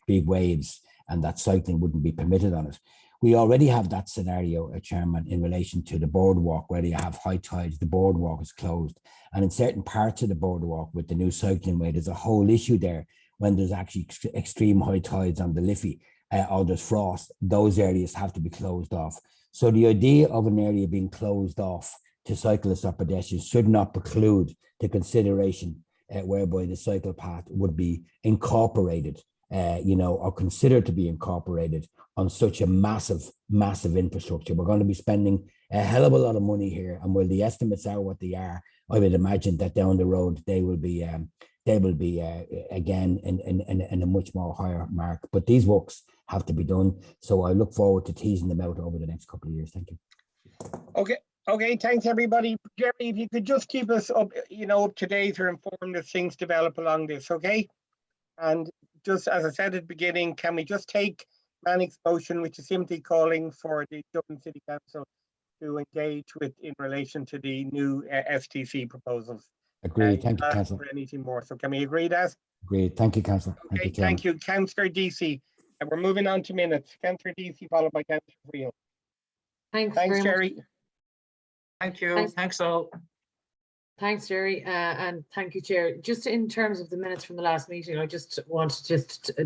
big waves, and that cycling wouldn't be permitted on it. We already have that scenario, Chairman, in relation to the boardwalk, where you have high tides, the boardwalk is closed. And in certain parts of the boardwalk with the new cycling way, there's a whole issue there when there's actually extreme high tides on the Liffey or there's frost. Those areas have to be closed off. So the idea of an area being closed off to cyclists or pedestrians should not preclude the consideration whereby the cycle path would be incorporated, or considered to be incorporated on such a massive infrastructure. We're going to be spending a hell of a lot of money here, and while the estimates are what they are, I would imagine that down the road they will be again in a much more higher mark. But these works have to be done, so I look forward to teasing them out over the next couple of years. Thank you. Okay, thanks everybody. Jerry, if you could just keep us up to date or informed as things develop along this, okay? And just as I said at the beginning, can we just take Mannix's motion, which is simply calling for the Dublin City Council to engage with in relation to the new STC proposals? Agreed. Thank you, Councillor. For anything more. So can we agree that? Agreed. Thank you, Councillor. Okay, thank you, Councillor DC. And we're moving on to minutes. Councillor DC followed by Councillor Friel. Thanks Thanks, very much. Jerry. Thank you. Thanks. Thanks all. Thanks, Jerry, and thank you, Chair. Just in terms of the minutes from the last meeting, I just want to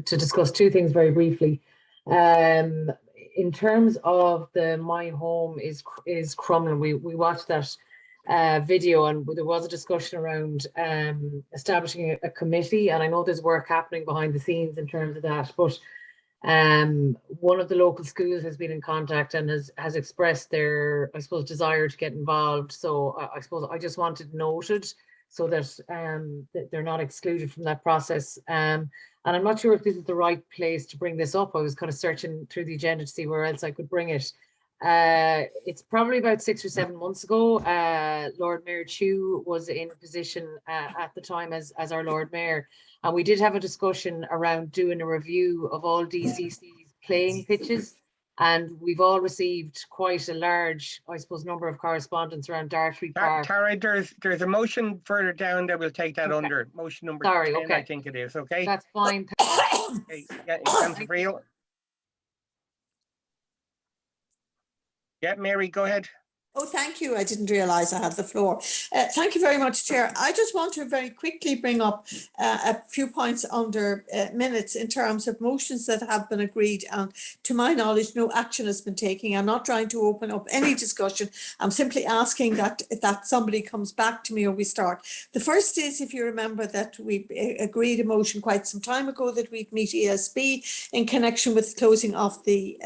discuss two things very briefly. In terms of the My Home is Crumlin, we watched that video, and there was a discussion around establishing a committee, and I know there's work happening behind the scenes in terms of that, but one of the local schools has been in contact and has expressed their, I suppose, desire to get involved. So I suppose I just wanted noted so that they're not excluded from that process. And I'm not sure if this is the right place to bring this up. I was kind of searching through the agenda to see where else I could bring it. It's probably about 6 or 7 months ago. Lord Mayor Chew was in position at the time as our Lord Mayor. And we did have a discussion around doing a review of all DCC's playing pitches. And we've all received quite a large, I suppose, number of correspondence around Dartry Park. Tara, there's a motion further down that we'll take that under. Motion number 10, I think it is. Okay. That's fine. Okay. Yeah, Councillor Friel. Yeah, Mary, go ahead. Oh, thank you. I didn't realise I had the floor. Thank you very much, Chair. I just want to very quickly bring up a few points under minutes in terms of motions that have been agreed. And to my knowledge, no action has been taken. I'm not trying to open up any discussion. I'm simply asking that somebody comes back to me or we start. The first is, if you remember, that we agreed a motion quite some time ago that we'd meet ESB in connection with the closing of the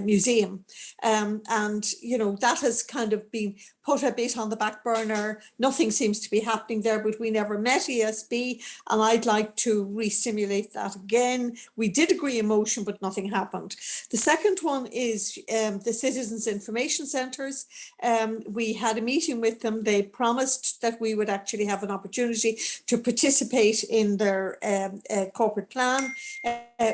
museum. And, you know, that has kind of been put a bit on the back burner. Nothing seems to be happening there, but we never met ESB, and I'd like to re-simulate that again. We did agree a motion, but nothing happened. The second one is the Citizens Information Centres. We had a meeting with them. They promised that we would actually have an opportunity to participate in their corporate plan.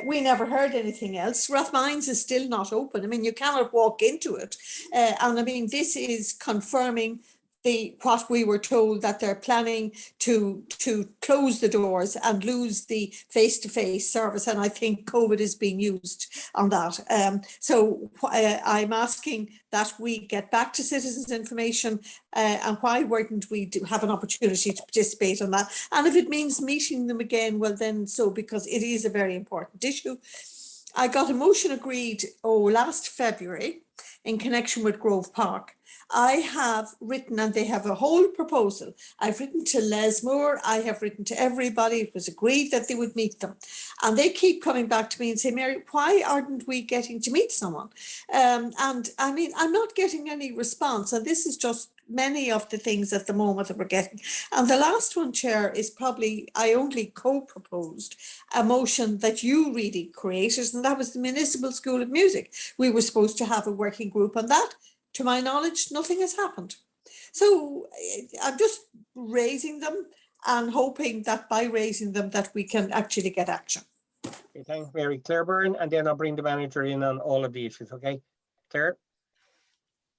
We never heard anything else. Rathmines is still not open. I mean, you cannot walk into it. And I mean, this is confirming what we were told, that they're planning to close the doors and lose the face-to-face service. And I think COVID is being used on that. So I'm asking that we get back to citizens information and why wouldn't we have an opportunity to participate on that? And if it means meeting them again, well then so, because it is a very important issue. I got a motion agreed last February in connection with Grove Park. I have written, and they have a whole proposal. I've written to Lesmore, I have written to everybody. It was agreed that they would meet them. And they keep coming back to me and say, Mary, why aren't we getting to meet someone? And I mean, I'm not getting any response. And this is just many of the things at the moment that we're getting. And the last one, Chair, is probably, I only co-proposed a motion that you really created, and that was the Municipal School of Music. We were supposed to have a working group on that. To my knowledge, nothing has happened. So I'm just raising them and hoping that by raising them that we can actually get action. Okay, thanks, Mary. Claire Byrne, and then I'll bring the manager in on all of the issues, okay? Claire?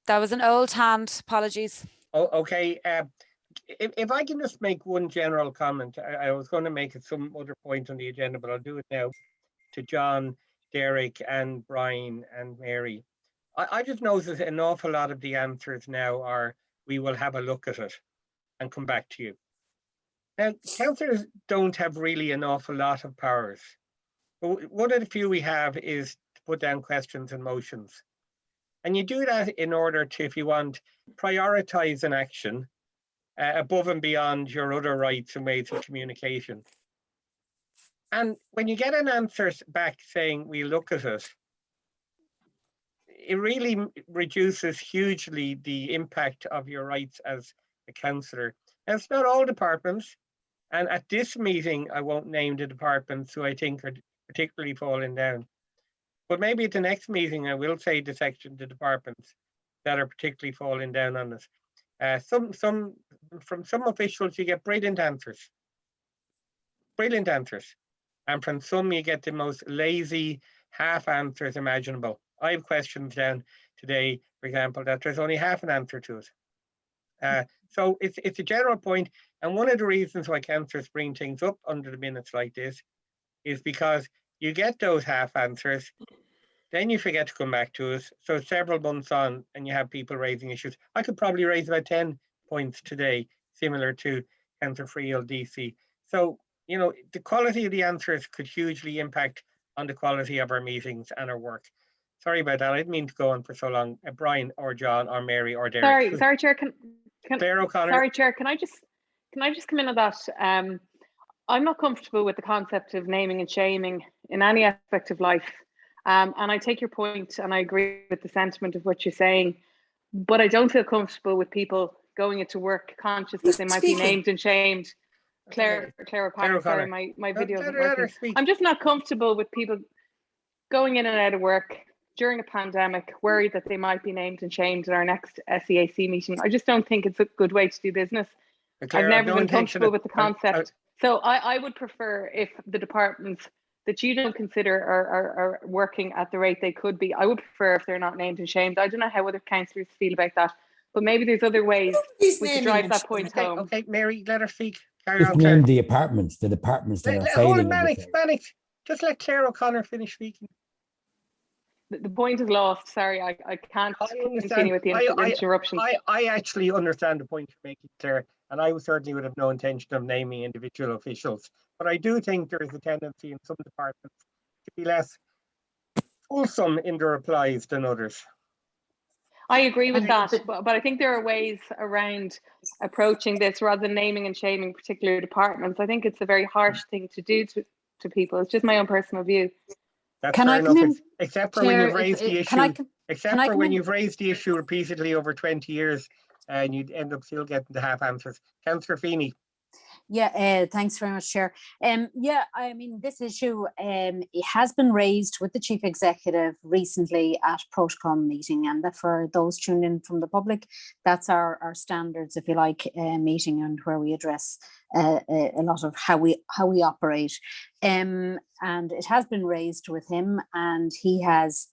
That was an old hand, apologies. Oh, okay. If I can just make one general comment, I was going to make it some other point on the agenda, but I'll do it now to John, Derek, and Brian, and Mary. I just noticed an awful lot of the answers now are, we will have a look at it and come back to you. Now, councillors don't have really an awful lot of powers. But one of the few we have is to put down questions and motions. And you do that in order to, if you want, prioritize an action above and beyond your other rights and ways of communication. And when you get an answer back saying, we look at it, it really reduces hugely the impact of your rights as a councillor. And it's not all departments. And at this meeting, I won't name the departments who I think are particularly falling down. But maybe at the next meeting, I will say the departments that are particularly falling down on us. From some officials, you get brilliant answers. Brilliant answers. And from some, you get the most lazy half answers imaginable. I have questions down today, for example, that there's only half an answer to it. So it's a general point, and one of the reasons why councillors bring things up under the minutes like this is because you get those half answers, then you forget to come back to us. So several months on and you have people raising issues. I could probably raise about 10 points today, similar to Councillor Friel DC. So, you know, the quality of the answers could hugely impact on the quality of our meetings and our work. Sorry about that. I didn't mean to go on for so long. Brian or John or Mary or Derek. Sorry, Chair. Claire O'Connor. Sorry, Chair. Can I just come in on that? I'm not comfortable with the concept of naming and shaming in any aspect of life. And I take your point and I agree with the sentiment of what you're saying, but I don't feel comfortable with people going into work conscious that they might be named and shamed. Claire O'Connor, sorry, my video isn't working. I'm just not comfortable with people going in and out of work during a pandemic, worried that they might be named and shamed at our next SEAC meeting. I just don't think it's a good way to do business. Claire, I've never been comfortable with the concept. So I would prefer if the departments that you don't consider are working at the rate they could be, I would prefer if they're not named and shamed. I don't know how other councillors feel about that, but maybe there's other ways we could drive that point home. Okay, Mary, let her speak. Just name the departments that are failing. Mannix, just let Claire O'Connor finish speaking. The point is lost. Sorry, I can't continue with the interruption. I actually understand the point you're making, Claire, and I certainly would have no intention of naming individual officials. But I do think there is a tendency in some departments to be less fulsome in their replies than others. I agree with that, but I think there are ways around approaching this rather than naming and shaming particular departments. I think it's a very harsh thing to do to people. It's just my own personal view. That's fair enough, except for when you've raised the issue. Except for when you've raised the issue repeatedly over 20 years, and you'd end up still getting the half answers. Councillor Feeney. Yeah, thanks very much, Chair. Yeah, I mean, this issue it has been raised with the Chief Executive recently at Protocol meeting, and that for those tuned in from the public, that's our standards, if you like, meeting, and where we address a lot of how we operate. And it has been raised with him, and he has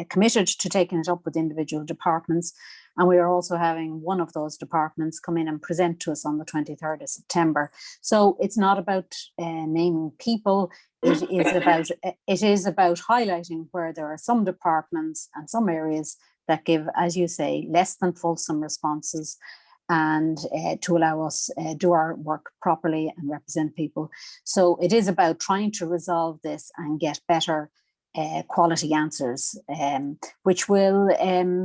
committed to taking it up with individual departments. And we are also having one of those departments come in and present to us on the 23rd of September. So it's not about naming people. It is about highlighting where there are some departments and some areas that give, as you say, less than fulsome responses, and to allow us do our work properly and represent people. So it is about trying to resolve this and get better quality answers, which will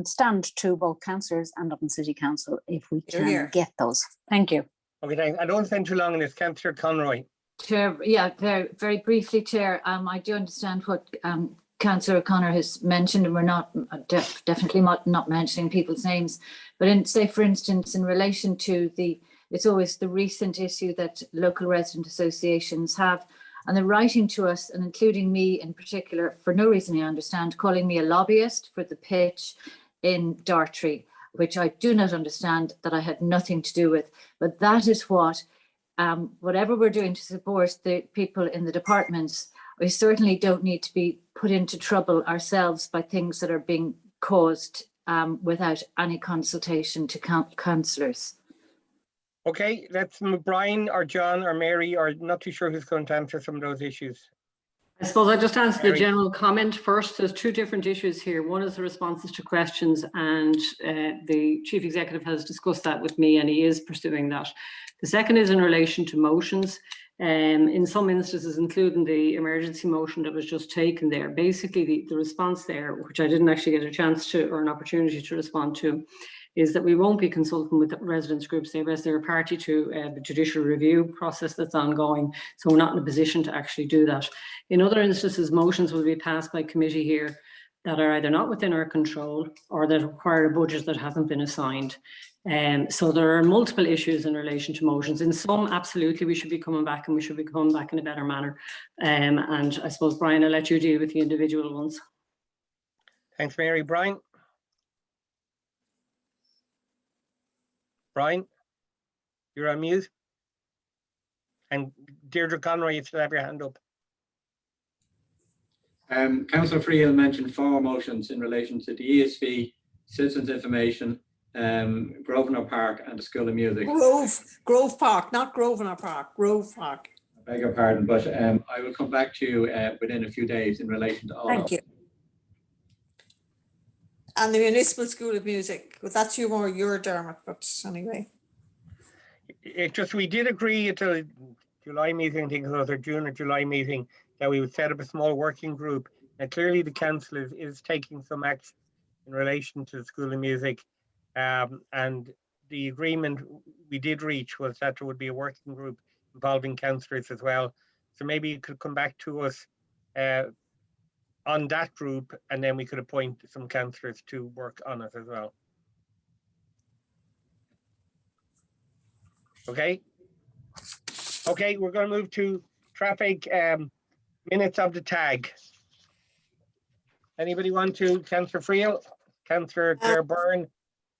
stand to both councillors and Dublin City Council if we can get those. Thank you. Okay, thanks. I don't spend too long on this. Councillor Conroy. Chair, yeah, very briefly, Chair. I do understand what Councillor O'Connor has mentioned, and we're not definitely not mentioning people's names. But in, say, for instance, in relation to it's always the recent issue that local resident associations have. And they're writing to us, and including me in particular, for no reason I understand, calling me a lobbyist for the pitch in Dartry, which I do not understand, that I had nothing to do with. But that is what, whatever we're doing to support the people in the departments, we certainly don't need to be put into trouble ourselves by things that are being caused without any consultation to councillors. Okay, let's move Brian or John or Mary, or not too sure who's going to answer some of those issues. I suppose I'll just answer the general comment first. There's two different issues here. One is the responses to questions, and the Chief Executive has discussed that with me, and he is pursuing that. The second is in relation to motions. In some instances, including the emergency motion that was just taken there, basically the response there, which I didn't actually get a chance to or an opportunity to respond to, is that we won't be consulting with the residents groups. They're a party to the judicial review process that's ongoing, so we're not in a position to actually do that. In other instances, motions will be passed by committee here that are either not within our control or that require a budget that hasn't been assigned. So there are multiple issues in relation to motions. In some, absolutely, we should be coming back, and we should be coming back in a better manner. And I suppose, Brian, I'll let you deal with the individual ones. Thanks, Mary. Brian? Brian, you're on mute. And Deirdre Conroy, you still have your hand up. Councillor Friel mentioned 4 motions in relation to the ESB, citizens information, Grosvenor Park and the School of Music. Grove Park, not Grosvenor Park, Grove Park. beg your pardon, but I will come back to you within a few days in relation to all of Thank you. And the Municipal School of Music, well, that's you more your Dermot, but anyway. It just, we did agree at the July meeting, I think it was our June or July meeting, that we would set up a small working group. And clearly the council is taking some action in relation to the School of Music. And the agreement we did reach was that there would be a working group involving councillors as well. So maybe you could come back to us on that group, and then we could appoint some councillors to work on it as well. Okay. Okay, we're going to move to traffic minutes of the tag. Anybody want to? Councillor Friel, Councillor Claire Byrne,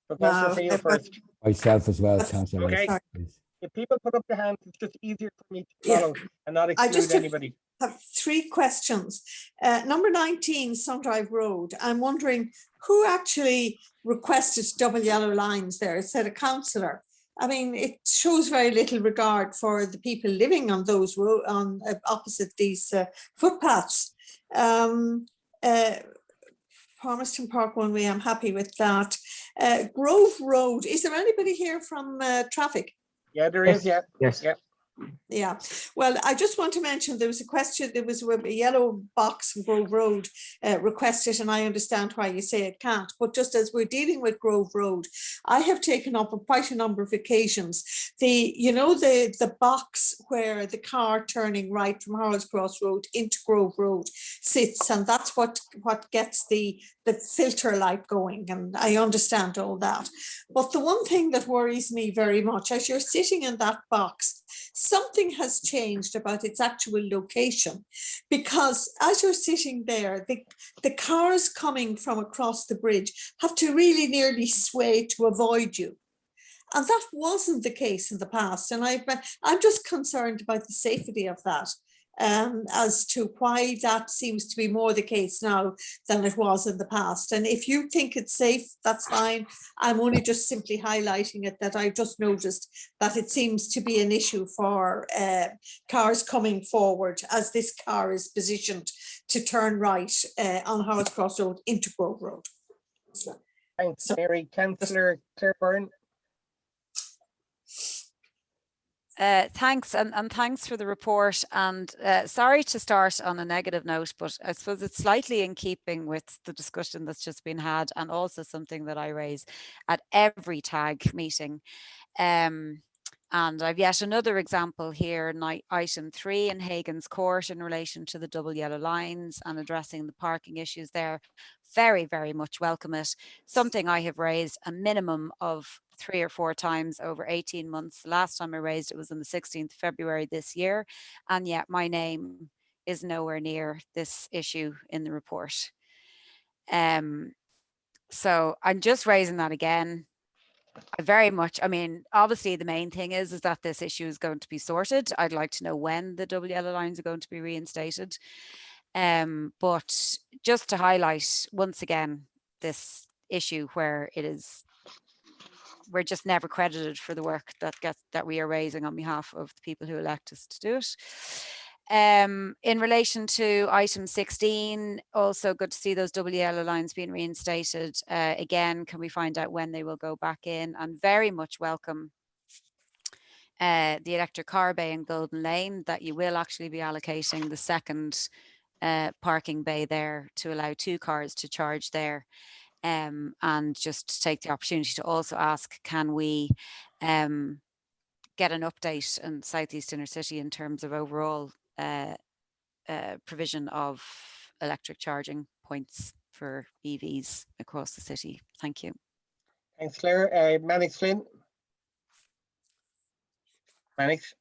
Professor Friel first. Myself as well, Councillor. Okay. Please. If people put up their hands, it's just easier for me to follow and not exclude anybody. Have 3 questions. Number 19, Sundrive Road. I'm wondering who actually requested double yellow lines there. It said a councillor. I mean, it shows very little regard for the people living on those opposite these footpaths. Palmerston Park one way, I'm happy with that. Grove Road, is there anybody here from traffic? Yeah, there is. Yeah. Yes. Yeah. Yeah, well, I just want to mention there was a question, there was a yellow box from Grove Road requested, and I understand why you say it can't, but just as we're dealing with Grove Road, I have taken up on quite a number of occasions the box where the car turning right from Harold's Cross Road into Grove Road sits, and that's what gets the filter light going, and I understand all that. But the one thing that worries me very much, as you're sitting in that box, something has changed about its actual location, because as you're sitting there, the cars coming from across the bridge have to really nearly sway to avoid you. And that wasn't the case in the past. And I'm just concerned about the safety of that, as to why that seems to be more the case now than it was in the past. And if you think it's safe, that's fine. I'm only just simply highlighting it, that I just noticed that it seems to be an issue for cars coming forward as this car is positioned to turn right on Howard's Cross Road into Grove Road. Thanks, Mary. Councillor Claire Byrne. Thanks, and thanks for the report. And sorry to start on a negative note, but I suppose it's slightly in keeping with the discussion that's just been had, and also something that I raise at every TAG meeting. And I've yet another example here, item 3 in Hagan's Court in relation to the double yellow lines and addressing the parking issues there. Very, very much welcome it. Something I have raised a minimum of 3 or 4 times over 18 months. Last time I raised it was on the 16th of February this year, and yet my name is nowhere near this issue in the report. So I'm just raising that again. I mean, obviously the main thing is that this issue is going to be sorted. I'd like to know when the double yellow lines are going to be reinstated. But just to highlight once again this issue where we're just never credited for the work that we are raising on behalf of the people who elect us to do it. In relation to item 16, also good to see those double yellow lines being reinstated. Again, can we find out when they will go back in? And very much welcome the electric car bay in Golden Lane, that you will actually be allocating the second parking bay there to allow 2 cars to charge there. And just take the opportunity to also ask, can we get an update in Southeast Inner City in terms of overall provision of electric charging points for EVs across the city? Thank you. Thanks, Claire. Mannix Flynn. Mannix.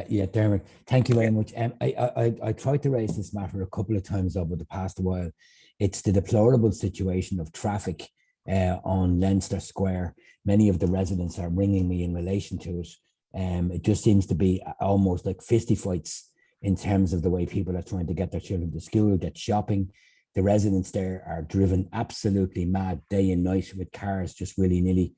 Yeah, Dermot, thank you very much. I tried to raise this matter a couple of times over the past while. It's the deplorable situation of traffic on Leinster Square. Many of the residents are ringing me in relation to it. It just seems to be almost like fisty fights in terms of the way people are trying to get their children to school, get shopping. The residents there are driven absolutely mad day and night with cars just willy-nilly.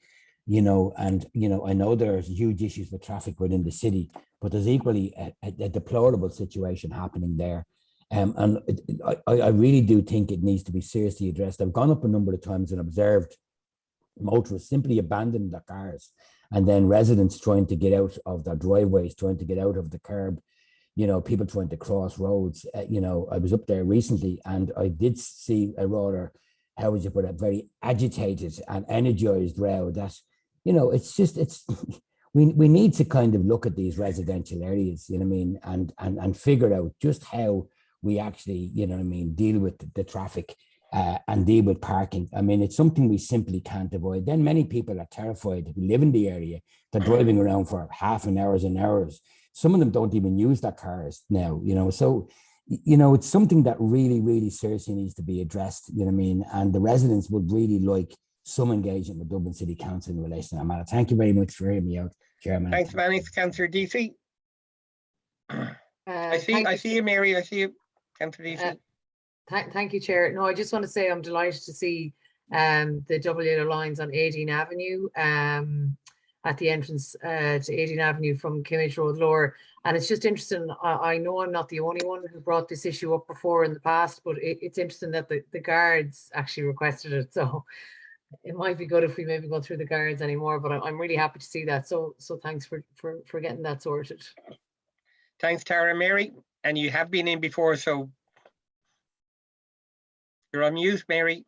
And I know there's huge issues with traffic within the city, but there's equally a deplorable situation happening there. And I really do think it needs to be seriously addressed. I've gone up a number of times and observed motorists simply abandoning their cars, and then residents trying to get out of their driveways, trying to get out of the curb, you know, people trying to cross roads. You know, I was up there recently and I did see a rather, how would you put it, very agitated and energized row that, you know, it's just, we need to kind of look at these residential areas, you know what I mean, and figure out just how we actually, you know what I mean, deal with the traffic and deal with parking. I mean, it's something we simply can't avoid. Then many people are terrified who live in the area. They're driving around for half an hours and hours. Some of them don't even use their cars now, you know. So, you know, it's something that really, really seriously needs to be addressed, you know what I mean? And the residents would really like some engagement with Dublin City Council in relation to that matter. Thank you very much for hearing me out, Chairman. Thanks, Manny. Councillor DC. I see you, Mary. I see you, Councillor DC. Thank you, Chair. No, I just want to say I'm delighted to see the double yellow lines on 18 Avenue at the entrance to 18 Avenue from Kimmage Road Lower. And it's just interesting. I know I'm not the only one who brought this issue up before in the past, but it's interesting that the guards actually requested it. So it might be good if we maybe go through the guards anymore, but I'm really happy to see that. So thanks for getting that sorted. Thanks, Tara. Mary, and you have been in before, so you're on mute, Mary.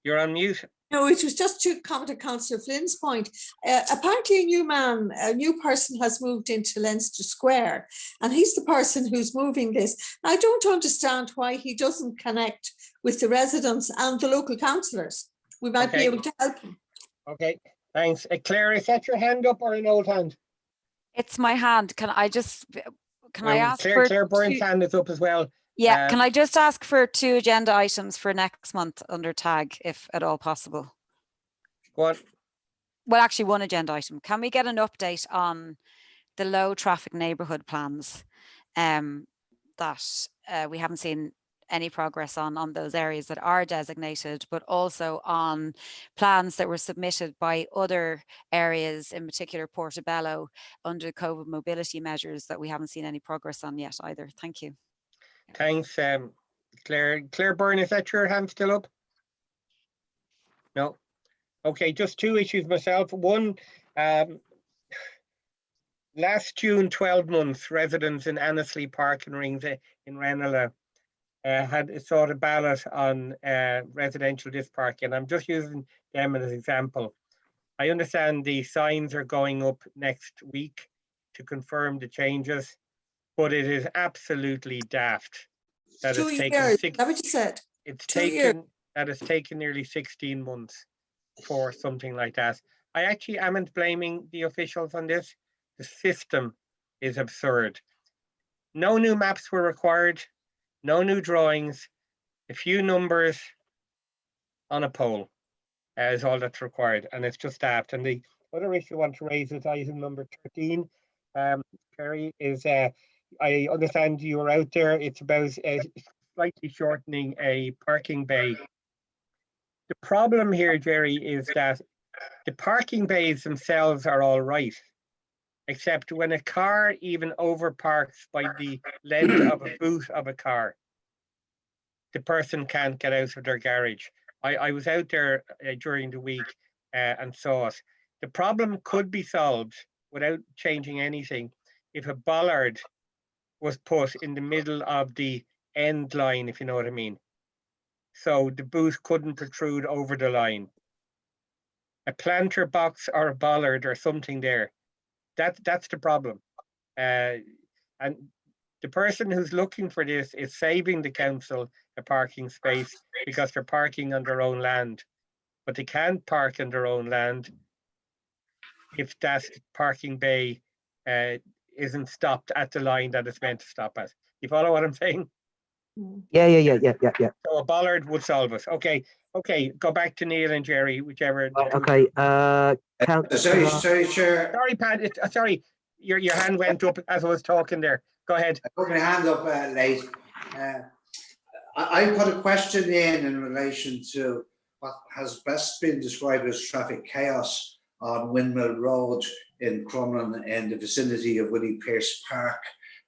You're on mute. No, it was just to comment to Councillor Flynn's point. Apparently a new person has moved into Leinster Square, and he's the person who's moving this. I don't understand why he doesn't connect with the residents and the local councillors. We might be able to help him. Okay, thanks. Claire, is that your hand up or an old hand? It's my hand. Can I ask for Claire Byrne's hand is up as well. Yeah, can I just ask for 2 agenda items for next month under tag, if at all possible? What? Well, actually 1 agenda item. Can we get an update on the low traffic neighbourhood plans that we haven't seen any progress on those areas that are designated, but also on plans that were submitted by other areas, in particular Portobello, under COVID mobility measures that we haven't seen any progress on yet either? Thank you. Thanks, Claire. Claire Byrne, is that your hand still up? No. Okay, just 2 issues myself. One, last June, 12 months, residents in Annesley Park and Rings in Ranelagh had sought a ballot on residential disc parking. I'm just using them as an example. I understand the signs are going up next week to confirm the changes, but it is absolutely daft that it's taken nearly 16 months for something like that. I actually amn't blaming the officials on this. The system is absurd. No new maps were required, no new drawings, a few numbers on a pole is all that's required, and it's just daft. And the other issue I want to raise is item number 13. Kerry, is I understand you were out there. It's about slightly shortening a parking bay. The problem here, Jerry, is that the parking bays themselves are all right, except when a car even overparks by the length of a boot of a car, the person can't get out of their garage. I was out there during the week and saw it. The problem could be solved without changing anything if a bollard was put in the middle of the end line, if you know what I mean. So the boot couldn't protrude over the line. A planter box or a bollard or something there. That's the problem. And the person who's looking for this is saving the council a parking space because they're parking on their own land. But they can't park on their own land if that parking bay isn't stopped at the line that it's meant to stop at. You follow what I'm saying? Yeah. So a bollard would solve it. Okay, go back to Neil and Jerry, whichever. Okay. Sorry, Chair. Sorry, Pat. Sorry, your hand went up as I was talking there. Go ahead. I put my hand up late. I put a question in relation to what has best been described as traffic chaos on Windmill Road in Crumlin in the vicinity of Willie Pearce Park,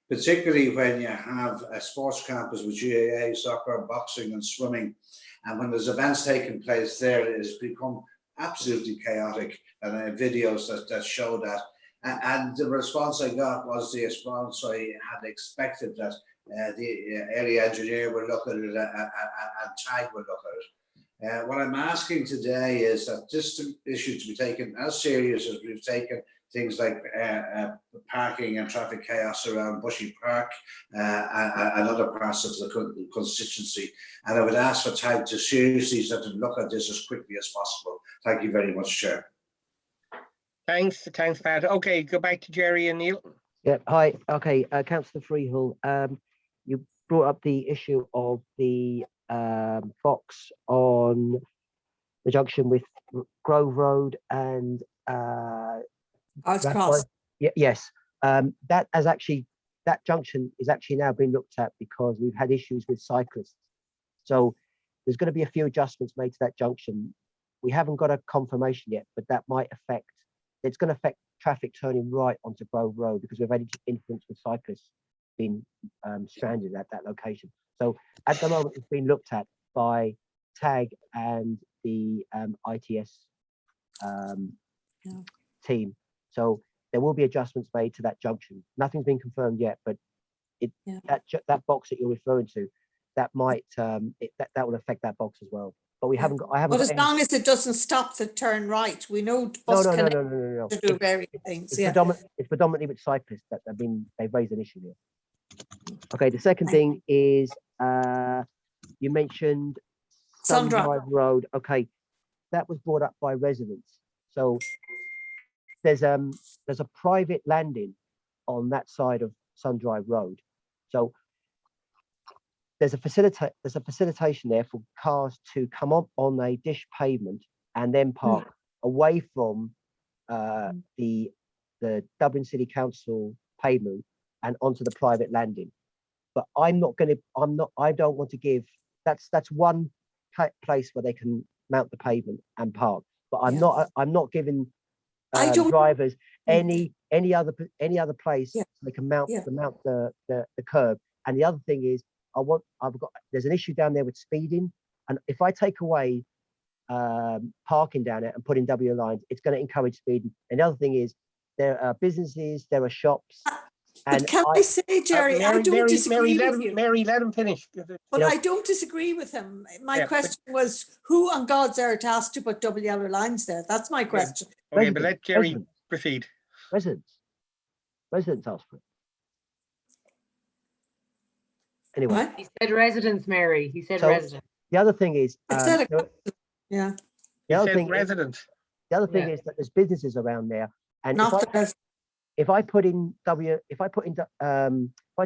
particularly when you have a sports campus with GAA, soccer, boxing and swimming. And when there's events taking place there, it has become absolutely chaotic. And I have videos that show that. And the response I got was the response I had expected, that the area engineer will look at it and TAG will look at it. What I'm asking today is that this issue to be taken as serious as we've taken things like parking and traffic chaos around Bushy Park and other parts of the constituency. And I would ask for TAG to seriously look at this as quickly as possible. Thank you very much, Chair. Thanks, Pat. Okay, go back to Jerry and Neil. Yeah, hi. Okay, Councillor Freehill, you brought up the issue of the box on the junction with Grove Road and Arts Cross. Yes, that junction is actually now being looked at because we've had issues with cyclists. So there's going to be a few adjustments made to that junction. We haven't got a confirmation yet, but that might affect. It's going to affect traffic turning right onto Grove Road because we've had incidents with cyclists being stranded at that location. So at the moment, it's been looked at by TAG and the ITS team. So there will be adjustments made to that junction. Nothing's been confirmed yet, but that box that you're referring to, that might that will affect that box as well. But we haven't got. But as long as it doesn't stop the turn right, we know bus no. to do various things. It's predominantly with cyclists that they've raised an issue here. Okay, the second thing is you mentioned Sundrive Road. Okay, that was brought up by residents. So there's a private landing on that side of Sundrive Road. So there's a facilitation there for cars to come up on a dish pavement and then park away from the Dublin City Council pavement and onto the private landing. But I don't want to give, that's one place where they can mount the pavement and park. But I'm not giving drivers any other place they can mount the curb. And the other thing is, there's an issue down there with speeding, and if I take away parking down there and put in W lines, it's going to encourage speeding. And the other thing is, there are businesses, there are shops. And can I say, Jerry, I don't disagree with you. Mary, let him finish. But I don't disagree with him. My question was, who on God's earth asked to put double yellow lines there? That's my question. Okay, but let Jerry proceed. Residents asked for it. Anyway, what? He said residents, Mary. He said residents. The other thing is, The other thing residents. The other thing is that there's businesses around there, and if I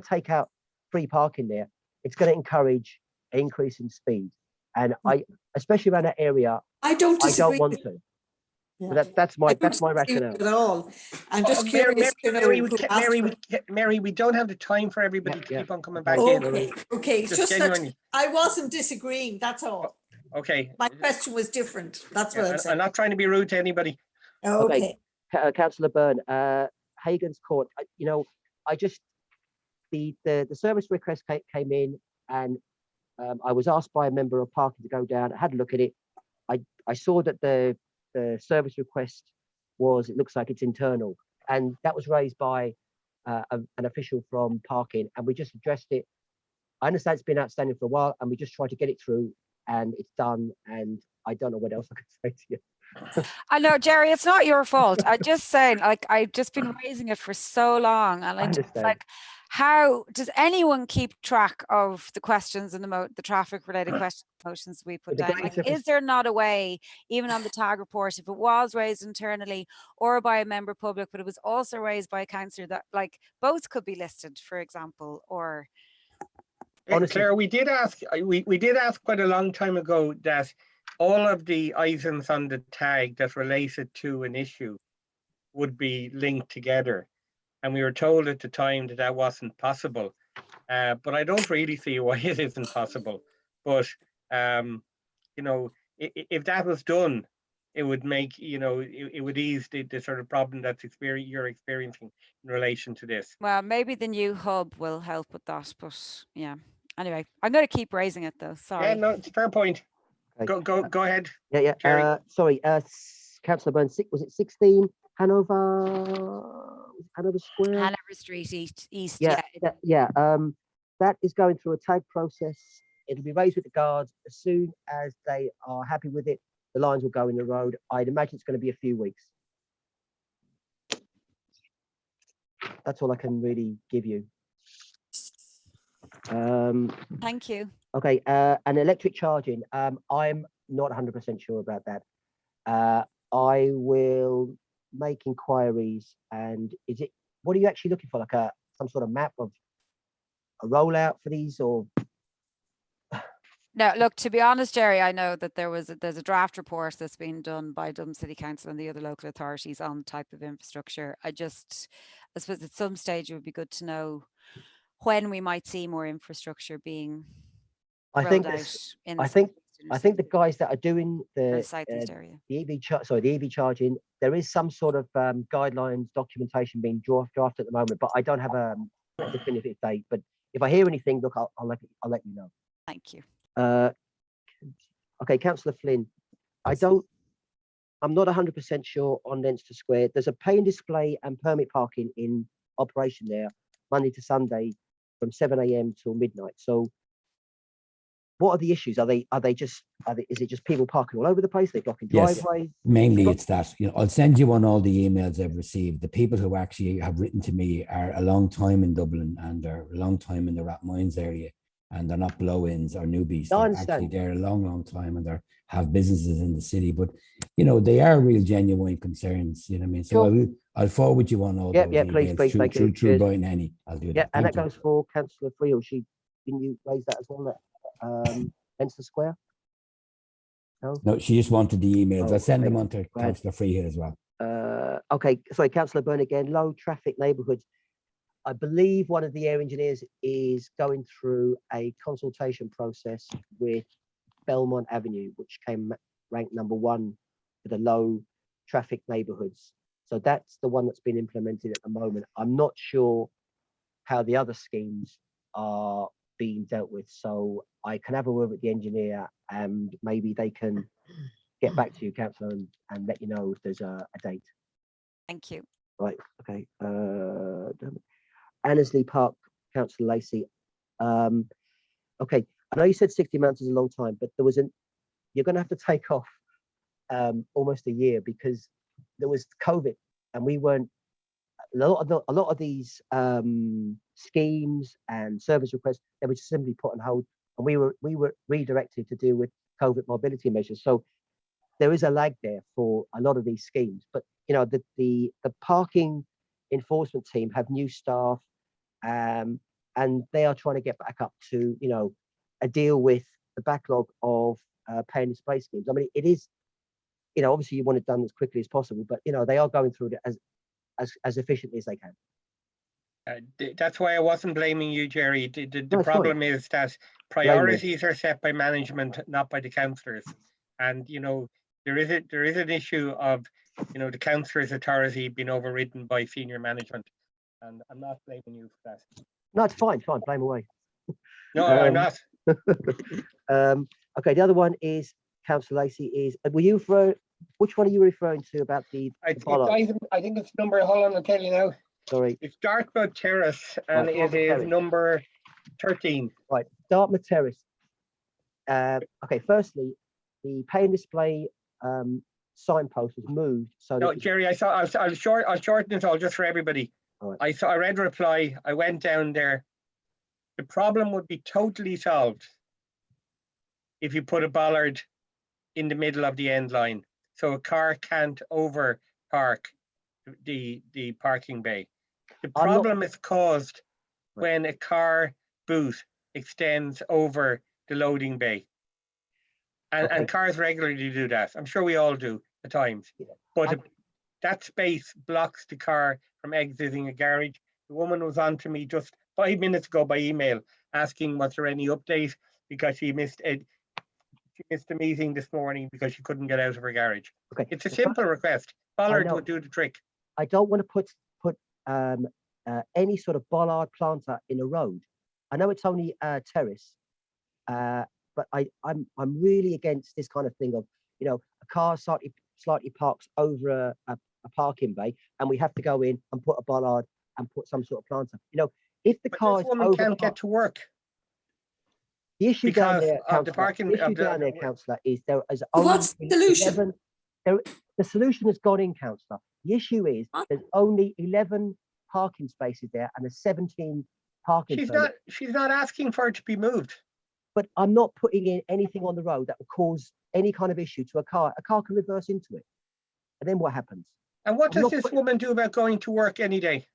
take out free parking there, it's going to encourage an increase in speed, and especially around that area, I don't want to. Yeah. That's my rationale. At all. I'm just curious to know. Mary, we don't have the time for everybody to keep on coming back in. Okay. It's just that I wasn't disagreeing. That's all. Okay. My question was different. That's what I'm saying. I'm not trying to be rude to anybody. Okay. Councillor Byrne, Hagan's Court. The service request came in, and I was asked by a member of parking to go down. I had a look at it. I saw that the service request it looks like it's internal, and that was raised by an official from parking, and we just addressed it. I understand it's been outstanding for a while, and we just tried to get it through, and it's done, and I don't know what else I could say to you. I know, Jerry, it's not your fault. I'm just saying, I've just been raising it for so long, and how does anyone keep track of the questions and the traffic related questions, motions we put down? Is there not a way, even on the TAG report, if it was raised internally or by a member public, but it was also raised by a councillor, that both could be listed, for example, or? Honestly, Claire, we did ask quite a long time ago that all of the items on the TAG that related to an issue would be linked together. And we were told at the time that wasn't possible. But I don't really see why it isn't possible. But, if that was done, it would make, it would ease the sort of problem that's you're experiencing in relation to this. Well, maybe the new hub will help with that, but yeah. Anyway, I'm going to keep raising it though. Sorry. Yeah, no, it's a fair point. Okay. Go ahead. Yeah. Jerry. Sorry, Councillor Byrne, was it 16 Hanover Square? Hanover Street East. Yeah. That is going through a tag process. It'll be raised with the guards. As soon as they are happy with it, the lines will go in the road. I'd imagine it's going to be a few weeks. That's all I can really give you. Thank you. Okay, and electric charging. I'm not 100% sure about that. I will make inquiries. And what are you actually looking for? Like some sort of map of a rollout for these, or? No, look, to be honest, Jerry, I know that there's a draft report that's been done by Dublin City Council and the other local authorities on type of infrastructure. I suppose at some stage it would be good to know when we might see more infrastructure being rolled out in I think the guys that are doing the southeast area, the EV charging, there is some sort of guidelines documentation being drafted at the moment, but I don't have a definitive date. But if I hear anything, look, I'll let you know. Thank you. Okay, Councillor Flynn, I'm not 100% sure on Leinster Square. There's a pay and display and permit parking in operation there, Monday to Sunday, from 7 AM till midnight. So, what are the issues? Is it just people parking all over the place? They're blocking driveways? Mainly it's that. I'll send you on all the emails I've received. The people who actually have written to me are a long time in Dublin and are a long time in the Rathmines area. And they're not blow-ins or newbies. They're a long time, and they have businesses in the city. But they are real genuine concerns. You know what I mean? So Sure. I'll forward you on all those please, emails thank you. through Brian Henny. I'll do that. Yeah, and Thank that you. goes for Councillor Friel. Didn't you raise that as well? Leinster Square? No, she just wanted the emails. I'll send them on to Right. Councillor Freehill as well. Okay, sorry, Councillor Byrne again. Low traffic neighbourhoods. I believe one of the air engineers is going through a consultation process with Belmont Avenue, which came ranked #1 for the low traffic neighbourhoods. So that's the one that's been implemented at the moment. I'm not sure how the other schemes are being dealt with. So I can have a word with the engineer and maybe they can get back to you, Councillor, and let you know if there's a date. Thank you. Right, okay. Annesley Park, Councillor Lacey. Okay, I know you said 60 months is a long time, but you're going to have to take off almost a year because there was COVID and we weren't, a lot of these schemes and service requests, they were just simply put on hold, and we were redirected to deal with COVID mobility measures. So there is a lag there for a lot of these schemes, but the parking enforcement team have new staff, and they are trying to get back up to a deal with the backlog of pay and display schemes. I mean, it is, obviously you want it done as quickly as possible, but they are going through it as efficiently as they can. That's why I wasn't blaming you, Jerry. The No, problem is that priorities are set by management, not by the councillors. And there is an issue of the councillors' authority being overridden by senior management, and I'm not blaming you for that. No, it's fine, blame away. No, I'm not. Okay, the other one is Councillor Lacey. Which one are you referring to about the I think it's number. Hold on, I'll tell you now. Sorry. It's Dartmouth Terrace, and it is number 13. Right, Dartmouth Terrace. Okay, firstly, the pay and display signpost was moved. So no, Jerry, I'll shorten it all just for everybody. Right. I read a reply. I went down there. The problem would be totally solved if you put a bollard in the middle of the end line, so a car can't over park the parking bay. The problem is caused when a car boot extends over the loading bay. And cars regularly do that. I'm sure we all do at times. Yeah. But that space blocks the car from exiting a garage. The woman was on to me just 5 minutes ago by email asking was there any update because she missed it. she missed a meeting this morning because she couldn't get out of her garage. Okay. It's a simple request. Bollard would do the trick. I don't want to put any sort of bollard planter in a road. I know it's only a terrace, but I'm really against this kind of thing of, you know, a car slightly parks over a parking bay and we have to go in and put a bollard and put some sort of planter. You know, if the car this woman can't get to work. The issue down there, Councillor, is there is only what's the solution? The solution has gone in, Councillor. The issue is there's only 11 parking spaces there and there's 17 parking. She's not asking for it to be moved. But I'm not putting in anything on the road that will cause any kind of issue to a car. A car can reverse into it. And then what happens? And what does this woman do about going to work any day?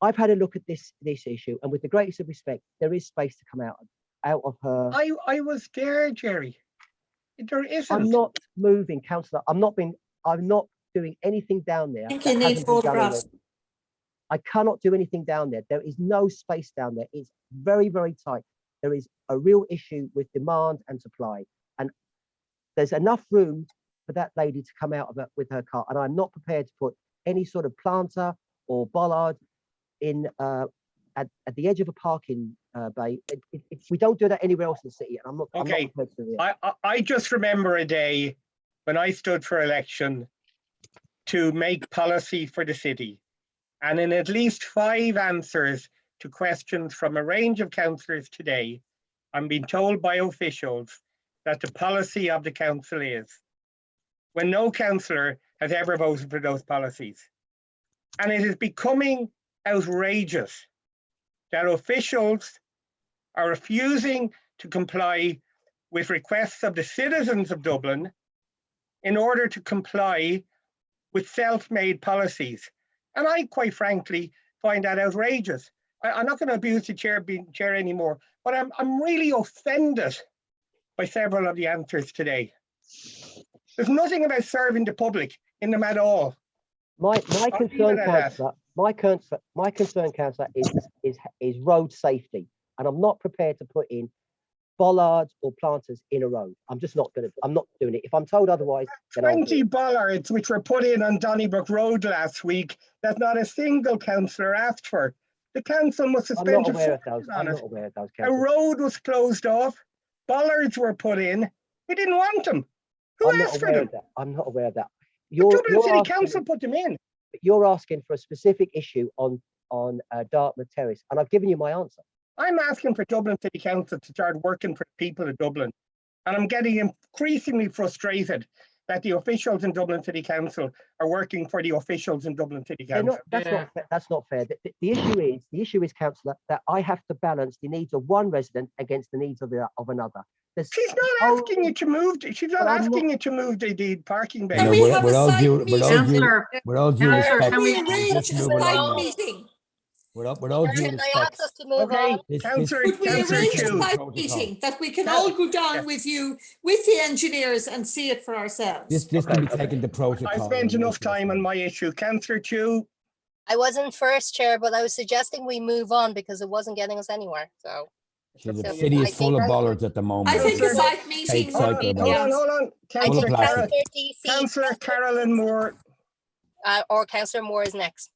I've had a look at this issue, and with the greatest of respect, there is space to come out of her. I was there, Jerry. There isn't. I'm not moving, Councillor. I'm not doing anything down there. I think you need photographs. I cannot do anything down there. There is no space down there. It's very, very tight. There is a real issue with demand and supply. And there's enough room for that lady to come out of it with her car. And I'm not prepared to put any sort of planter or bollard in at the edge of a parking bay. We don't do that anywhere else in the city. And I'm not prepared to do it. I just remember a day when I stood for election to make policy for the city. And in at least 5 answers to questions from a range of councillors today, I'm being told by officials that the policy of the council is, when no councillor has ever voted for those policies. And it is becoming outrageous that officials are refusing to comply with requests of the citizens of Dublin in order to comply with self-made policies. And I, quite frankly, find that outrageous. I'm not going to abuse the chair anymore, but I'm really offended by several of the answers today. There's nothing about serving the public in them at all. My concern, Councillor, is road safety, and I'm not prepared to put in bollards or planters in a road. I'm not doing it. If I'm told otherwise, then 20 bollards which were put in on Donnybrook Road last week that not a single councillor asked for. The council must have spent I'm not aware of those. A road was closed off. Bollards were put in. We didn't want them. Who asked for them? I'm not aware of that. Dublin City Council put them in. You're asking for a specific issue on Dartmouth Terrace, and I've given you my answer. I'm asking for Dublin City Council to start working for the people of Dublin. And I'm getting increasingly frustrated that the officials in Dublin City Council are working for the officials in Dublin City Council. That's not fair. The issue is, Councillor, that I have to balance the needs of one resident against the needs of another. She's not asking you to move. She's not asking you to move the parking bay. Can we have a site meeting? With all due respect, can we arrange a site meeting? With all due respect. Okay, Could we arrange a site meeting that we can all go down with you, with the engineers, and see it for ourselves? This can be taken to protocol. I spent enough time on my issue. Councillor Chu. I wasn't first, Chair, but I was suggesting we move on because it wasn't getting us anywhere. So the city is full of bollards at the moment. I think a site meeting would be Hold on. Councillor Carolyn Moore. Or Councillor Moore is next.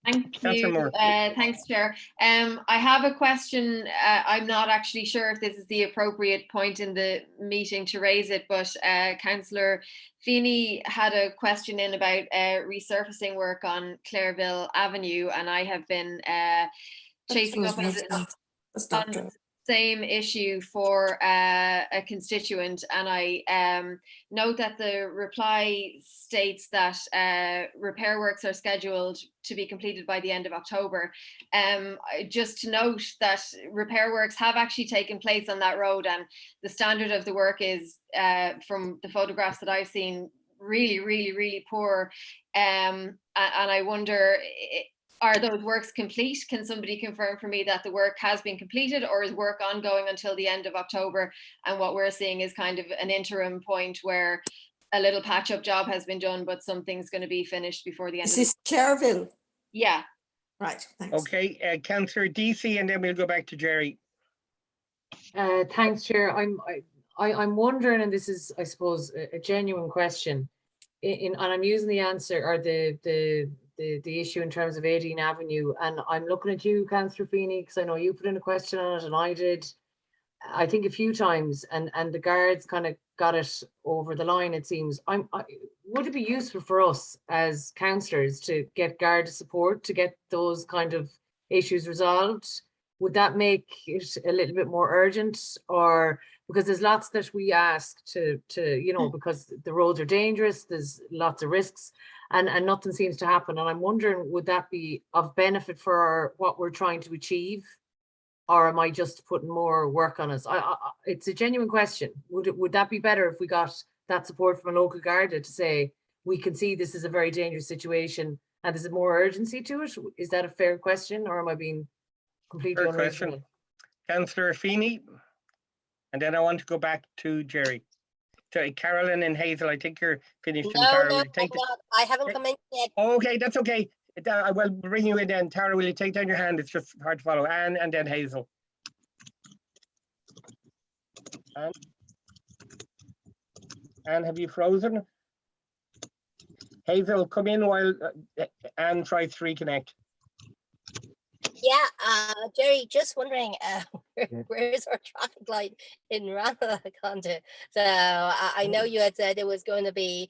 Thank you. Thanks, Chair. I have a question. I'm not actually sure if this is the appropriate point in the meeting to raise it, but Councillor Feeney had a question in about resurfacing work on Clairville Avenue, and I have been chasing up on the same issue for a constituent, and I note that the reply states that repair works are scheduled to be completed by the end of October. Just to note that repair works have actually taken place on that road, and the standard of the work is, from the photographs that I've seen, really poor. And I wonder, are those works complete? Can somebody confirm for me that the work has been completed, or is work ongoing until the end of October? And what we're seeing is kind of an interim point where a little patch-up job has been done, but something's going to be finished before the end. Is this Clairville? Yeah. Right. Thanks. Okay, Councillor DC, and then we'll go back to Jerry. Thanks, Chair. I'm wondering, and this is, I suppose, a genuine question, and I'm using the answer or the issue in terms of 18 Avenue, and I'm looking at you, Councillor Feeney, because I know you put in a question on it, and I did, I think, a few times, and the guards kind of got it over the line. It seems. Would it be useful for us as councillors to get guard support to get those kind of issues resolved? Would that make it a little bit more urgent, or because there's lots that we ask to because the roads are dangerous, there's lots of risks, and nothing seems to happen. And I'm wondering, would that be of benefit for what we're trying to achieve, or am I just putting more work on us? It's a genuine question. Would that be better if we got that support from a local Garda to say, we can see this is a very dangerous situation and there's more urgency to it? Is that a fair question, or am I being completely unreasonable? Councillor Feeney, and then I want to go back to Jerry. Sorry, Carolyn and Hazel, I think you're finished. No, Tara, no, will you take I'm not. I haven't come in yet. Okay, that's okay. I will bring you in then. Tara, will you take down your hand? It's just hard to follow. Anne, and then Hazel. Anne, have you frozen? Hazel, come in while Anne tries to reconnect. Yeah, Jerry, just wondering, where's our traffic light in Ranelagh gone to? So I know you had said it was going to be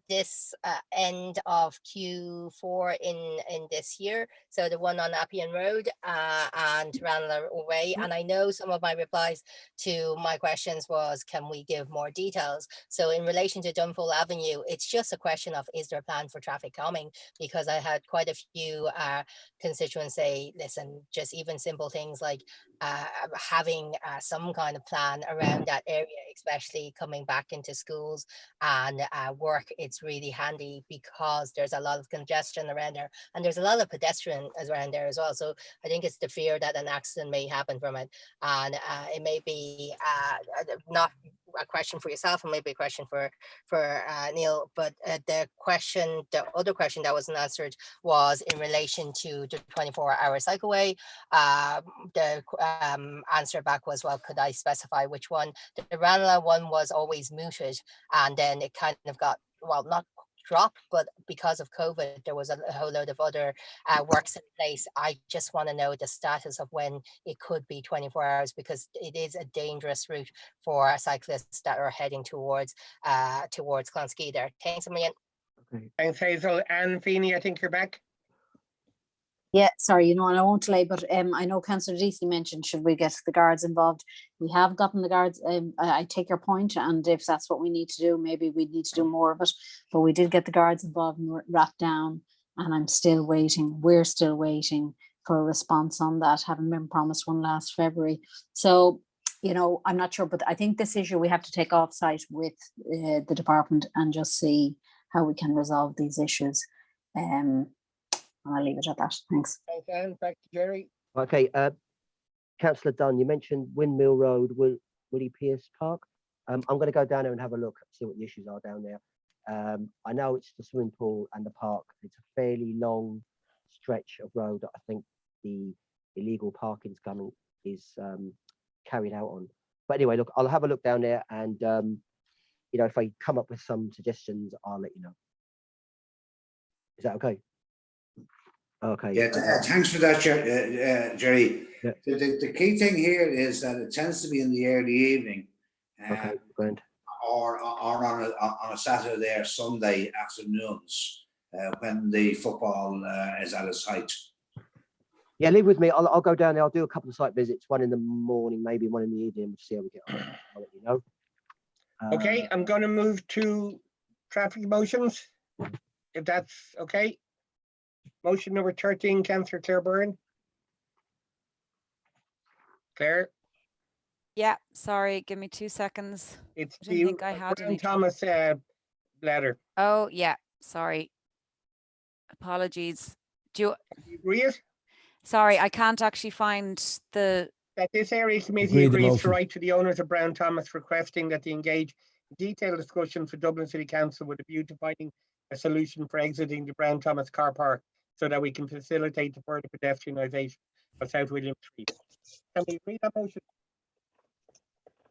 this end of Q4 in this year. So the one on Appian Road and Ranelagh Way. And I know some of my replies to my questions was, can we give more details? So in relation to Dunfull Avenue, it's just a question of, is there a plan for traffic calming? Because I had quite a few constituents say, listen, just even simple things like having some kind of plan around that area, especially coming back into schools and work, it's really handy because there's a lot of congestion around there and there's a lot of pedestrian around there as well. So I think it's the fear that an accident may happen from it, and it may be not a question for yourself and maybe a question for Neil, but the other question that wasn't answered was in relation to the 24-hour cycleway. The answer back was, well, could I specify which one? The Ranelagh one was always mooted, and then it kind of got, well, not dropped, but because of COVID, there was a whole load of other works in place. I just want to know the status of when it could be 24 hours, because it is a dangerous route for cyclists that are heading towards Clonskeagh there. Thanks a million. Okay. Thanks, Hazel. Anne Feeney, I think you're back. Yeah, sorry, and I won't delay, but I know Councillor Deasy mentioned, should we get the guards involved? We have gotten the guards. I take your point, and if that's what we need to do, maybe we need to do more of it. But we did get the guards involved and wrapped down, and I'm still waiting. We're still waiting for a response on that, having been promised one last February. So, I'm not sure, but I think this issue we have to take off site with the department and just see how we can resolve these issues. I'll leave it at that. Thanks. Thanks, Anne. Back to Jerry. Okay, Councillor Dunn, you mentioned Windmill Road, Willie Pierce Park. I'm going to go down there and have a look, see what the issues are down there. I know it's the swimming pool and the park. It's a fairly long stretch of road that I think the illegal parking is carried out on. But anyway, look, I'll have a look down there, and if I come up with some suggestions, I'll let you know. Is that okay? Okay. Yeah, thanks for that, Jerry. Yeah. The key thing here is that it tends to be in the early evening, okay, grand. or on a Saturday or Sunday afternoons when the football is at its height. Yeah, leave with me. I'll go down there. I'll do a couple of site visits, one in the morning, maybe one in the evening. We'll see how we get on. I'll let you know. Okay, I'm going to move to traffic motions, if that's okay. Motion number 13, Councillor Claire Byrne. Claire? Yeah, sorry, give me 2 seconds. It's I didn't think I had any. Thomas letter. Oh, yeah, sorry. Apologies. Do you agree it? Sorry, I can't actually find the... That this area committee agrees to write to the owners of Brown Thomas requesting that they engage in detailed discussions with Dublin City Council with a view to finding a solution for exiting the Brown Thomas car park, so that we can facilitate the further pedestrianisation of South William Street. Can we read that motion?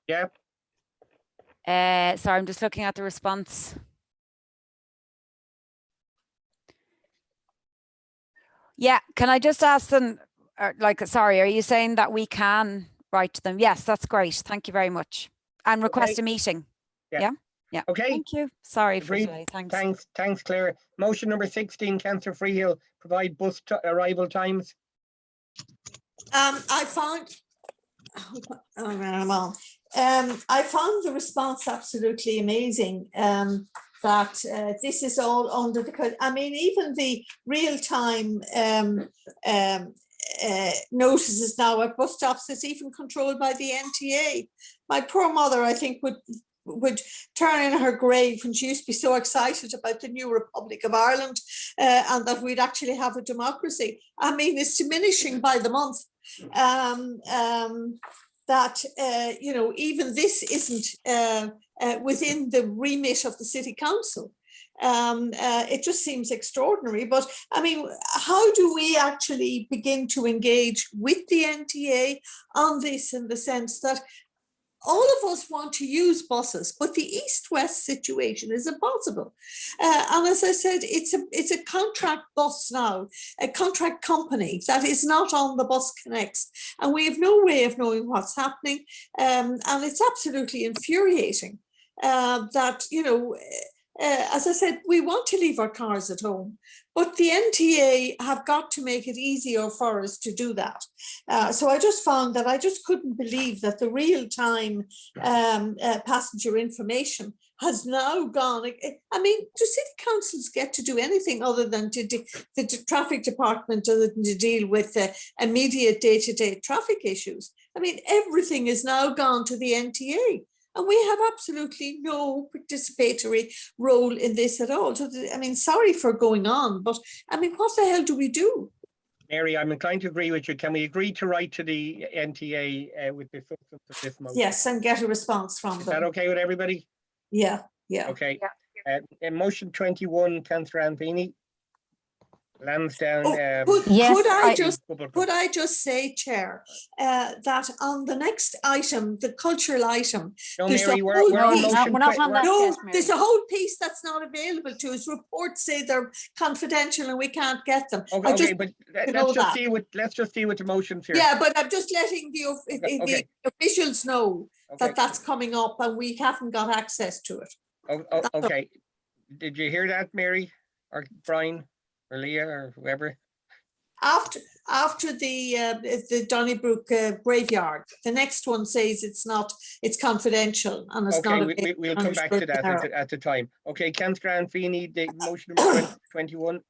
Yeah. Sorry, I'm just looking at the response. Yeah, can I just ask them, sorry, are you saying that we can write to them? Yes, that's great. Thank you very much. And request a meeting. Yeah. Yeah. Okay. Thank you. Sorry for Agreed. today. Thanks. Thanks, Claire. Motion number 16, Councillor Freehill, provide bus arrival times. I found the response absolutely amazing. That this is all under the, I mean, even the real-time notices now at bus stops is even controlled by the NTA. My poor mother, I think, would turn in her grave when she used to be so excited about the new Republic of Ireland and that we'd actually have a democracy. I mean, it's diminishing by the month. That you know, even this isn't within the remit of the City Council. It just seems extraordinary. But I mean, how do we actually begin to engage with the NTA on this, in the sense that all of us want to use buses, but the east-west situation is impossible. And as I said, it's a contract bus now, a contract company that is not on the Bus Connects. And we have no way of knowing what's happening. And it's absolutely infuriating that, you know, as I said, we want to leave our cars at home, but the NTA have got to make it easier for us to do that. So I just found that I just couldn't believe that the real-time passenger information has now gone. I mean, do city councils get to do anything other than the traffic department, other than to deal with immediate day-to-day traffic issues? I mean, everything is now gone to the NTA. And we have absolutely no participatory role in this at all. So, I mean, sorry for going on, but I mean, what the hell do we do? Mary, I'm inclined to agree with you. Can we agree to write to the NTA with the substance of this motion? Yes, and get a response from them. Is that okay with everybody? Yeah, yeah. Okay. Motion 21, Councillor Anthony. Lansdowne. Could I just say, Chair, that on the next item, the cultural item, no, Mary, we're on motion. We're not on that. No, there's a whole piece that's not available to us. Reports say they're confidential and we can't get them. Okay, but let's just deal with the motions here. Yeah, but I'm just letting the officials know that that's coming up and we haven't got access to it. Okay. Did you hear that, Mary or Brian? Or Leah or whoever. After the Donnybrook graveyard, the next one says it's confidential and it's not. We'll come back to that at the time. Okay, Councillor Anfini, the motion number 21.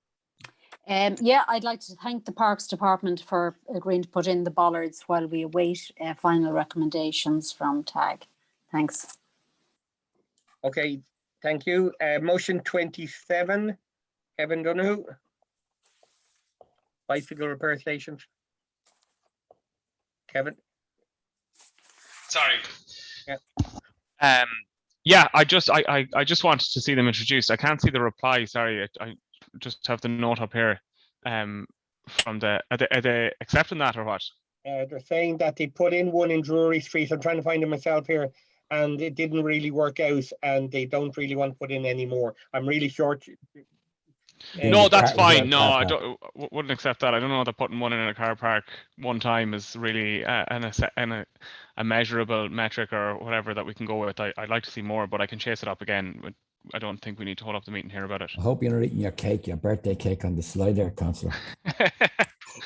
Yeah, I'd like to thank the Parks Department for agreeing to put in the bollards while we await final recommendations from TAG. Thanks. Okay, thank you. Motion 27, Kevin Donoghue. Bicycle repair stations. Kevin. Sorry. Yeah. Yeah, I just wanted to see them introduced. I can't see the reply. Sorry, I just have the note up here. From the are they accepting that or what? They're saying that they put in one in Drury Street. I'm trying to find it myself here, and it didn't really work out, and they don't really want to put in any more. I'm really short. No, that's fine. No, I wouldn't accept that. I don't know that putting one in a car park one time is really a measurable metric or whatever that we can go with. I'd like to see more, but I can chase it up again. I don't think we need to hold up the meeting here about it. I hope you're not eating your birthday cake on the slide there, Councillor.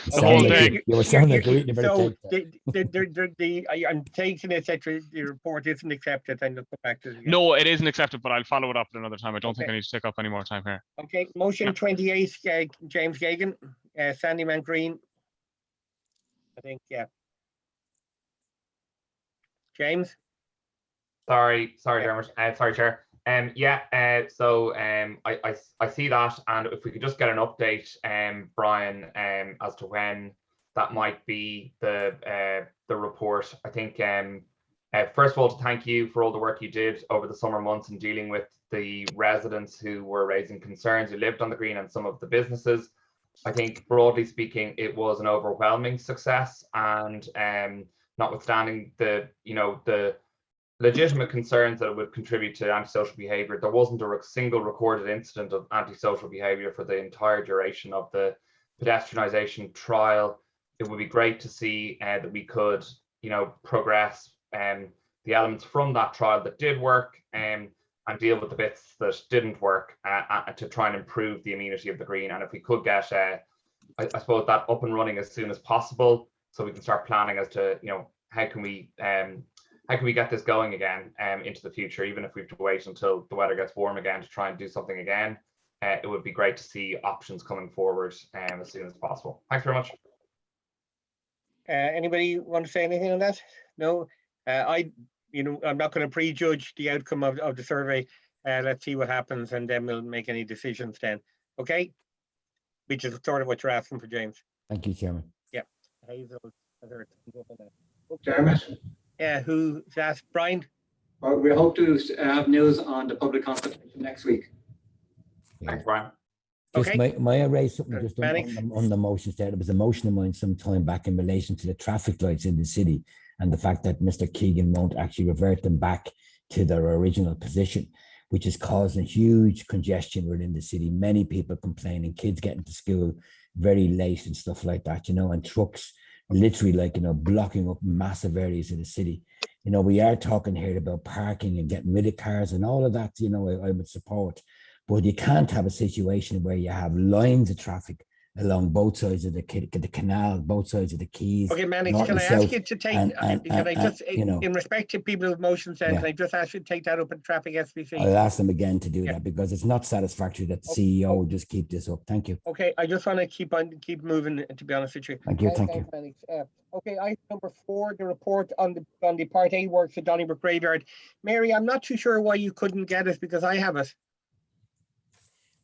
The whole thing. You were sounding like you're eating a bit of cake. I'm taking it that the report isn't accepted, and let's go back to it again. No, it isn't accepted, but I'll follow it up at another time. I don't think I need to take up any more time here. Okay, motion 28, James Gagan, Sandymount Green. I think, yeah. James? Sorry, Dermot. Sorry, Chair. So I see that, and if we could just get an update, Brian, as to when that might be the report. I think first of all, to thank you for all the work you did over the summer months in dealing with the residents who were raising concerns, who lived on the green, and some of the businesses. I think broadly speaking, it was an overwhelming success, and notwithstanding the legitimate concerns that it would contribute to antisocial behaviour. There wasn't a single recorded incident of antisocial behaviour for the entire duration of the pedestrianisation trial. It would be great to see that we could, progress the elements from that trial that did work and deal with the bits that didn't work to try and improve the amenity of the green. And if we could get, I suppose, that up and running as soon as possible, so we can start planning as to, how can we get this going again into the future, even if we have to wait until the weather gets warm again to try and do something again. It would be great to see options coming forward as soon as possible. Thanks very much. Anybody want to say anything on that? No, I'm not going to prejudge the outcome of the survey. Let's see what happens, and then we'll make any decisions then. Okay, which is sort of what you're asking for, James. Thank you, Chairman. Yeah. Hazel, Dermot. Yeah, who's asked? Brian? Well, we hope to have news on the public consultation next week. Thanks, Brian. Just Okay. may I raise something just on the motions there? There was a motion of mine some time back in relation to the traffic lights in the city and the fact that Mr. Keegan won't actually revert them back to their original position, which is causing huge congestion within the city. Many people complaining, kids getting to school very late and stuff like that, and trucks literally blocking up massive areas of the city. We are talking here about parking and getting rid of cars and all of that, I would support. But you can't have a situation where you have lines of traffic along both sides of the canal, both sides of the quays. Okay, Manny, can I ask you to take, in respect to people with motions, then, can I just ask you to take that up in traffic SVC? I'll ask them again to do that, because it's not satisfactory that the CEO will just keep this up. Thank you. Okay, I just want to keep moving, to be honest with you. Thank you, thank you. Manny. Okay, item number 4, the report on the Part A works at Donnybrook Graveyard. Mary, I'm not too sure why you couldn't get it, because I have it.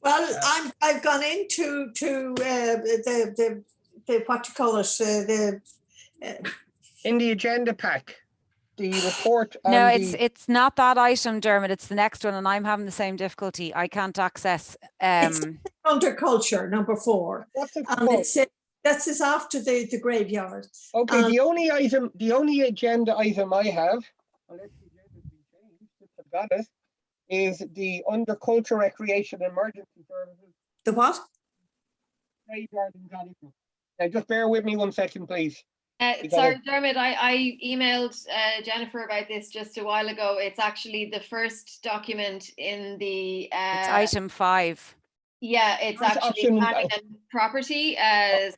Well, I've gone into the what you call it, in the agenda pack, the report on No, it's not that item, Dermot. It's the next one, and I'm having the same difficulty. I can't access. It's under culture, number 4. What's it and this is after the graveyard. Okay, the only agenda item I have, unless the agenda's been changed, I've got it, is the under culture, recreation, emergency services. The what? Graveyard in Donnybrook. Now, just bear with me 1 second, please. Sorry, Dermot, I emailed Jennifer about this just a while ago. It's actually the first document in the... it's item 5. Yeah, it's actually planning and property.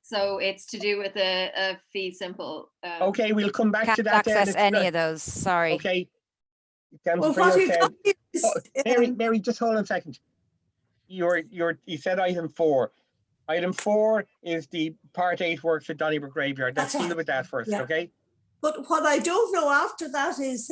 So it's to do with a fee simple. Okay, we'll come back to that. Can't access any of those, sorry. Okay. Well, what Mary, just hold on a second. You said item 4. Item 4 is the Part 8 works at Donnybrook Graveyard. Let's deal with that first, okay? But what I don't know after that is